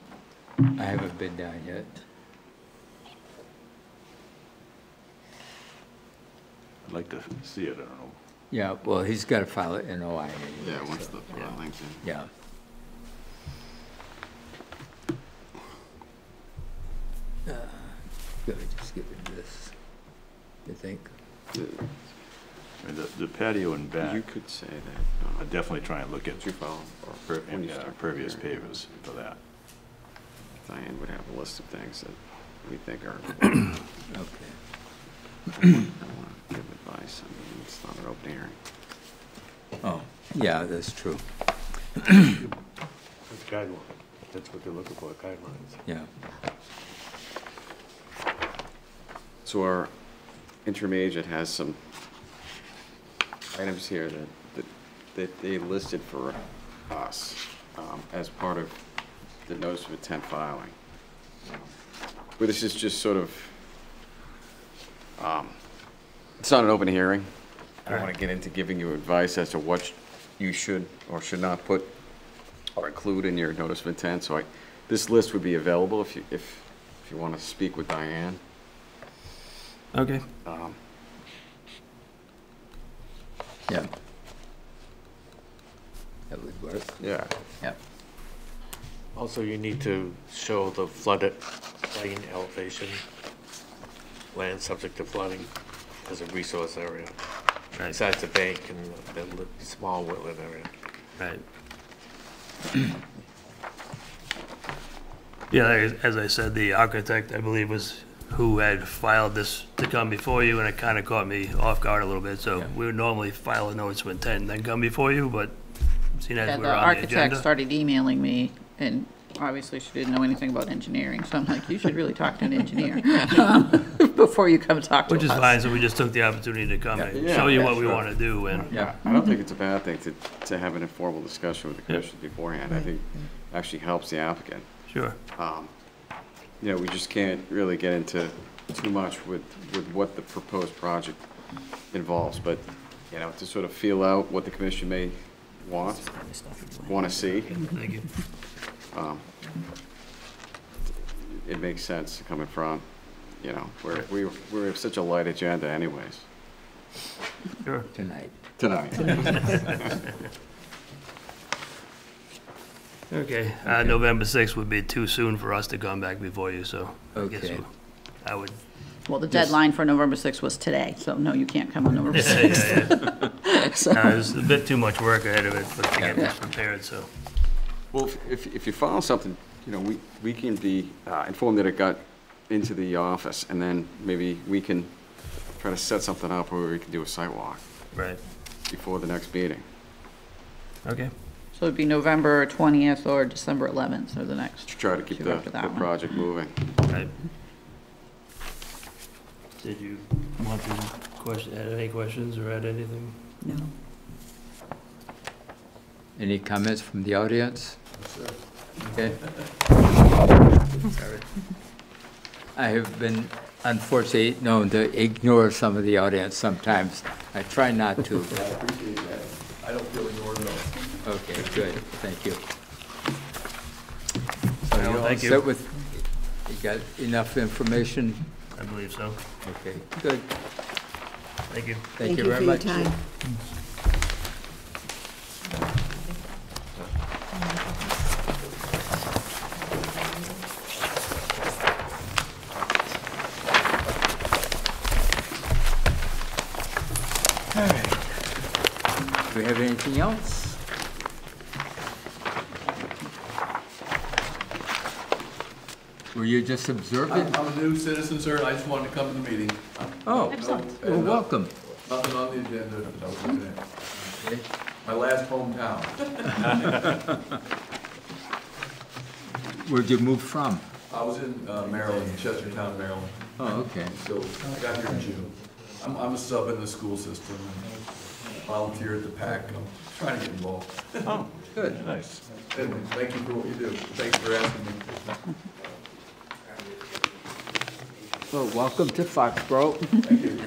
I haven't been down yet. I'd like to see it, I don't know. Yeah, well, he's got to file it in OI. Yeah, once the filing's in. Yeah. Good, just get rid of this, you think? I mean, the patio and back, You could say that. I'd definitely try and look at Did you follow? When you start pervious preparing, pavers for that. Diane would have a list of things that we think are. Okay. I want to give advice. I mean, it's not an open hearing. Oh, yeah, that's true. Guidelines. That's what they're looking for, guidelines. Yeah. So our interim agent has items here that they listed for us as part of the notice of intent filing. But this is just sort of, it's not an open hearing. I don't want to get into giving you advice as to what you should or should not put or include in your notice of intent. So this list would be available if you want to speak with Diane. Okay. Yeah. That would work. Yeah. Yep. Also, you need to show the flooded plain elevation, land subject to flooding as a resource area. Right. Besides the bank and the small wetland area. Right. Yeah, as I said, the architect, I believe, was who had filed this to come before you, and it kind of caught me off guard a little bit. So we would normally file a notice of intent and then come before you, but seeing as Yeah, we're the on the architect agenda. started emailing me, and obviously she didn't know anything about engineering, so I'm like, you should really talk to an engineer before you come talk to us. Which is fine, so we just took the opportunity to come and show you what we want to do. And Yeah, I don't think it's a bad thing to have an informal discussion with the commission beforehand. I think it actually helps the applicant. Sure. You know, we just can't really get into too much with what the proposed project involves, but, you know, to sort of feel out what the commission may want to see. Thank you. It makes sense coming from, you know, we have such a light agenda anyways. Sure. Tonight. Okay, November 6th would be too soon for us to come back before you, so I guess Okay. I would. Well, the deadline for November 6th was today, so no, you can't come on November 6th. So- There's a bit too much work ahead of it to get this prepared, so. Well, if you file something, you know, we can be informed that it got into the office, and then maybe we can try to set something up where we can do a site walk. Right. Before the next meeting. Okay. So it'd be November 20th or December 11th or the next. To try to keep two the after that one. project moving. Right. Did you want to add any questions or add anything? No. Any comments from the audience? Okay. I have been unfortunately known to ignore some of the audience sometimes. I try not to. I appreciate that. I don't feel ignored at all. Okay, good, thank you. So Well, you all thank you. set with, you got enough information? I believe so. Okay, good. Thank you. Thank you very much. All right. Do we have anything else? Were you just observing? I'm a new citizen, sir, and I just wanted to come to the meeting. Oh, well, welcome. Nothing on the agenda that I was looking at. Okay. My last hometown. Where'd you move from? I was in Maryland, Chestertown, Maryland. Oh, okay. So I got here in June. I'm a sub in the school system and volunteer at the PAC. I'm trying to get involved. Oh, good. Nice. Anyway, thank you for what you do. Thanks for asking me. Well, welcome to Foxborough. Thank you.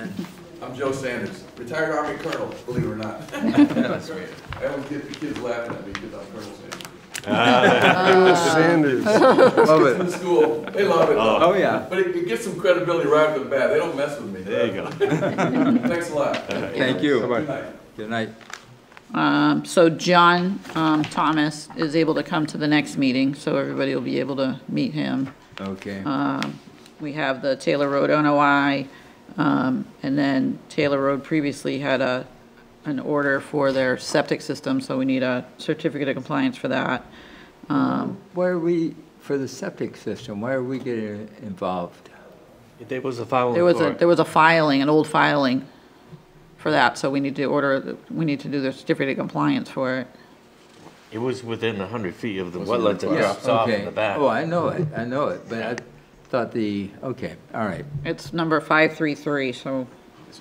I'm Joe Sanders, retired Army Colonel, believe it or not. That's great. I always get the kids laughing at me because I'm Colonel Sanders. Sanders. Love In it. school, they love it. Oh, yeah. But it gets some credibility right off the bat. They don't mess with me. There you go. Thanks a lot. Thank you. Good night. Good night. So John Thomas is able to come to the next meeting, so everybody will be able to meet him. Okay. We have the Taylor Road NOI, and then Taylor Road previously had an order for their septic system, so we need a certificate of compliance for that. Why are we, for the septic system, why are we getting involved? There was a filing There was for a, it. there was a filing, an old filing for that, so we need to we need to do the certificate of compliance for it. It was within 100 feet of the Was it wetland that required? drops off Okay. in the back. Oh, I know it, but I thought okay, all right. It's number 533, so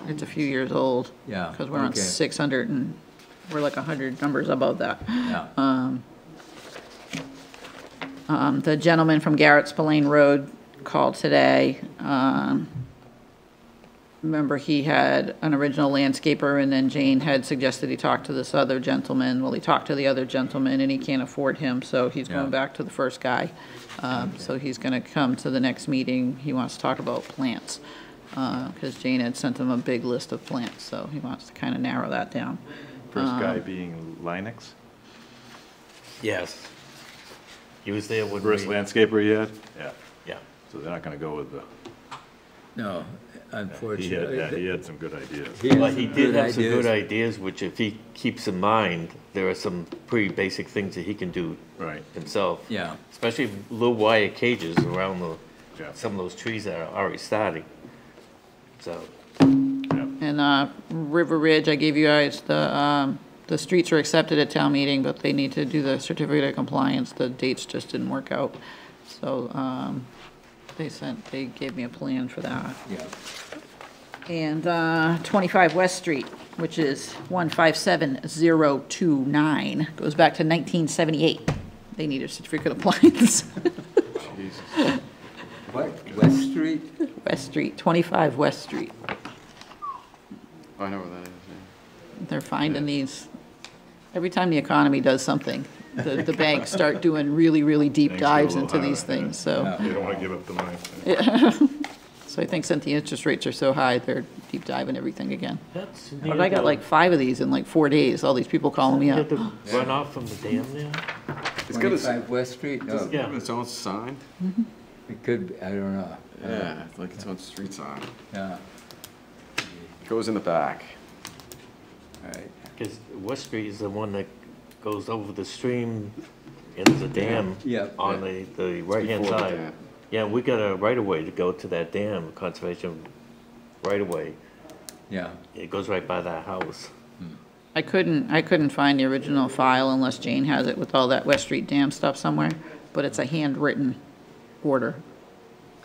It's a few years old. Yeah, Because we're on okay. 600 and we're like 100 numbers above that. Yeah. The gentleman from Garrett Spillane Road called today. Remember, he had an original landscaper, and then Jane had suggested he talk to this other gentleman. Well, he talked to the other gentleman, and he can't afford him, so he's Yeah. going back to the first guy. So he's going to come to the next meeting. He wants to talk about plants, because Jane had sent him a big list of plants, so he wants to kind of narrow that down. First guy being Linux? Yes. He was there when First we, landscaper he had? Yeah. yeah. So they're not gonna go with the, No, unfortunately. he had some good ideas. Well, he did have some good ideas, which if he keeps in mind, there are some pretty basic things that he can do Right. himself. Yeah. Especially little wire cages around Yeah. some of those trees that are already starting. So, And River Ridge, I gave you guys the streets are accepted at town meeting, but they need to do the certificate of compliance. The dates just didn't work out. So they gave me a plan for that. Yeah. And 25 West Street, which is 157029, goes back to 1978. They need a certificate of compliance. Jesus. What, West Street? West Street, 25 West Street. Oh, I know where that is, yeah. They're finding these, every time the economy does something, the banks start doing really, really deep Banks go a dives little into higher, these things, so. They don't wanna give up the money. So I think since the interest rates are so high, they're deep diving everything again. that's But I got like 5 of these in like 4 days, all these people calling me You up. had to run off from the dam there? It's got a, 25 West Street? does No, it have its own sign? it could, be, I don't know. Yeah, it's like its own street sign. Yeah, It goes in the back. all right. Because West Street is the one that goes over the stream and there's a dam Yeah. on the right-hand before the side. dam. Yeah, we got a right-of-way to go to that dam, conservation right-of-way. Yeah. It goes right by that house. I couldn't find the original file unless Jane has it with all that West Street Dam stuff somewhere, but it's a handwritten order.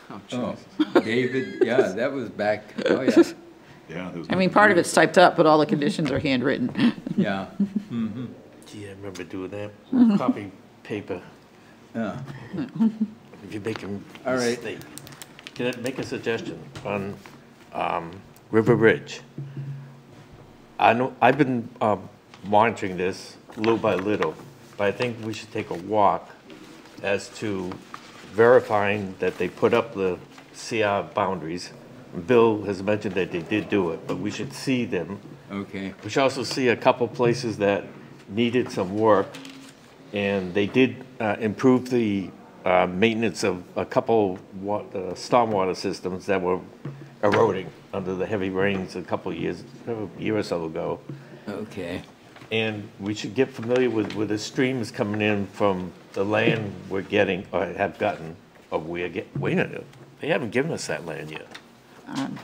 Oh, Oh, jeez. David, yeah, that was back, oh, yeah, Yeah. there was I mean, part of it's typed up, but all the conditions are handwritten. yeah. Gee, I remember doing that. Copy paper. Yeah. If you make a All right. mistake. Can I make a suggestion on River Ridge? I know, I've been monitoring this little by little, but I think we should take a walk as to verifying that they put up the CR boundaries. Bill has mentioned that they did do it, but we should see them. Okay, We should also see a couple places that needed some work, and they did improve the maintenance of a couple stormwater systems that were eroding under the heavy rains a year or so ago. okay. And we should get familiar with the streams coming in from the land we're getting, or have gotten, or wait a minute, they haven't given us that land yet. And,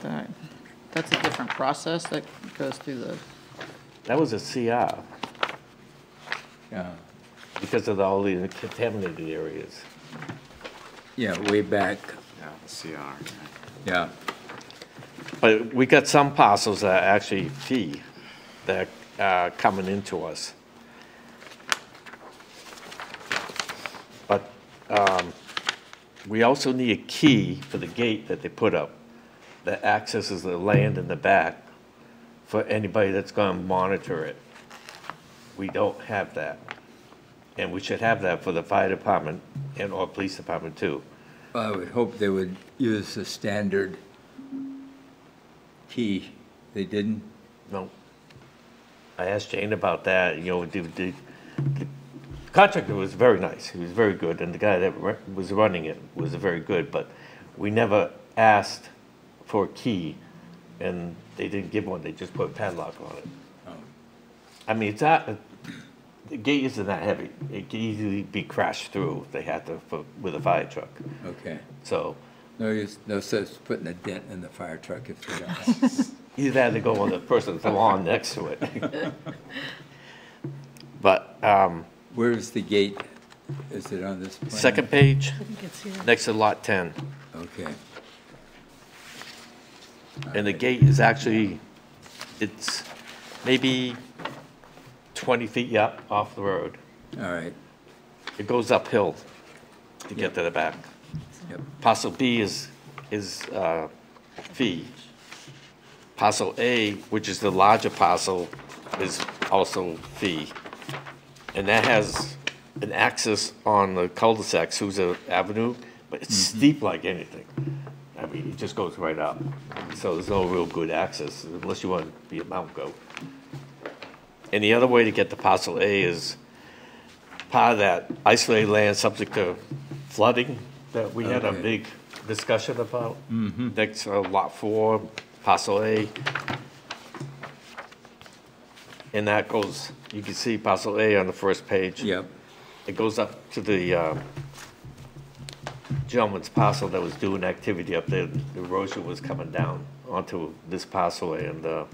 that's a different process that goes through the, That was a CR Yeah, because of all the contaminated areas. yeah, way back, Yeah, the CR. yeah. But we got some parcels that are actually fee that are coming into us. But we also need a key for the gate that they put up that accesses the land in the back for anybody that's going to monitor it. We don't have that. And we should have that for the fire department and or police department too. I would hope they would use the standard key. They didn't? No. I asked Jane about that, you know, the contractor was very nice, he was very good, and the guy that was running it was very good, but we never asked for a key, and they didn't give one, they just put a padlock on it. Oh. I mean, it's not, the gate isn't that heavy, it can easily be crashed through if they had to, with a fire truck, Okay. so. No sense putting a dent in the fire truck if they don't. Either had to go on the person's lawn next to it. But, Where's the gate? Is it on this plan? second page, I think it's here. next to lot 10. Okay. And the gate is actually, it's maybe 20 feet up off the road. All right. It goes uphill to get to the back. Yep. Parcel B is fee. Parcel A, which is the larger parcel, is also fee. And that has an access on the cul-de-sac, Sousa Avenue, but it's steep like anything. I mean, it just goes right up. So there's no real good access unless you want to be a mountain goat. And the other way to get to parcel A is part of that isolated land subject to flooding that we had a big discussion about. Next, lot 4, parcel A. And that goes, you can see parcel A on the first page. Yep. It goes up to the gentleman's parcel that was doing activity up there. The erosion was coming down onto this parcel and the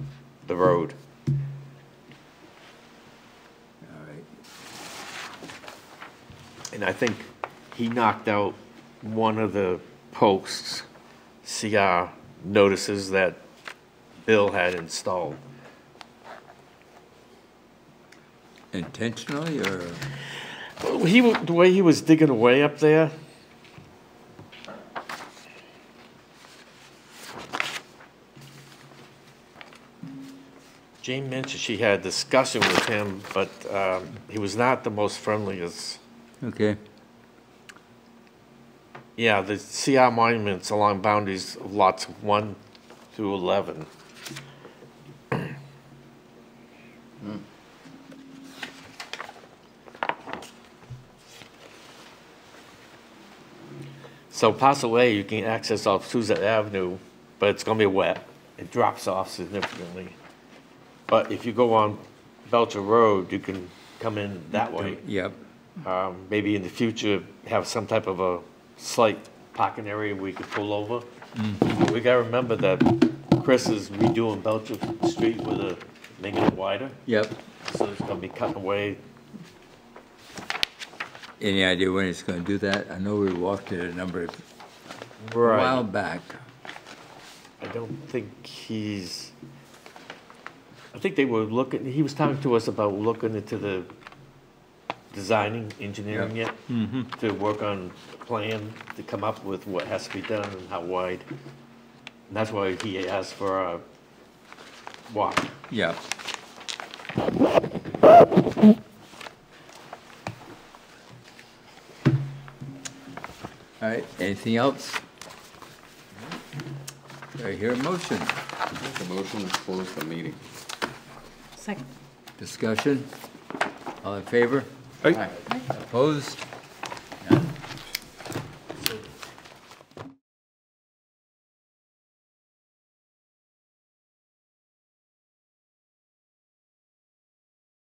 road. All right. And I think he knocked out one of the posts, CR notices that Bill had installed. Intentionally, or? The way he was digging away up there, Jane mentioned she had a discussion with him, but he was not the most friendliest. Okay. Yeah, the CR monuments along boundaries of lots 1 through 11. So parcel A, you can access off Sousa Avenue, but it's gonna be wet. It drops off significantly. But if you go on Belcher Road, you can come in that way. Yep. Maybe in the future, have some type of a slight parking area where you could pull over. We gotta remember that Chris is redoing Belcher Street with making it wider. Yep. So it's gonna be cutting away. Any idea when he's going to do that? I know we walked it a Right. while back. I don't think I think they were looking, he was talking to us about looking into the designing, engineering it, to work on a plan to come up with what has to be done and how wide. And that's why he asked for a walk. Yeah. All right, anything else? Do I hear a motion? Make a motion to close the meeting. Second. Discussion? All in favor? Aye. Opposed?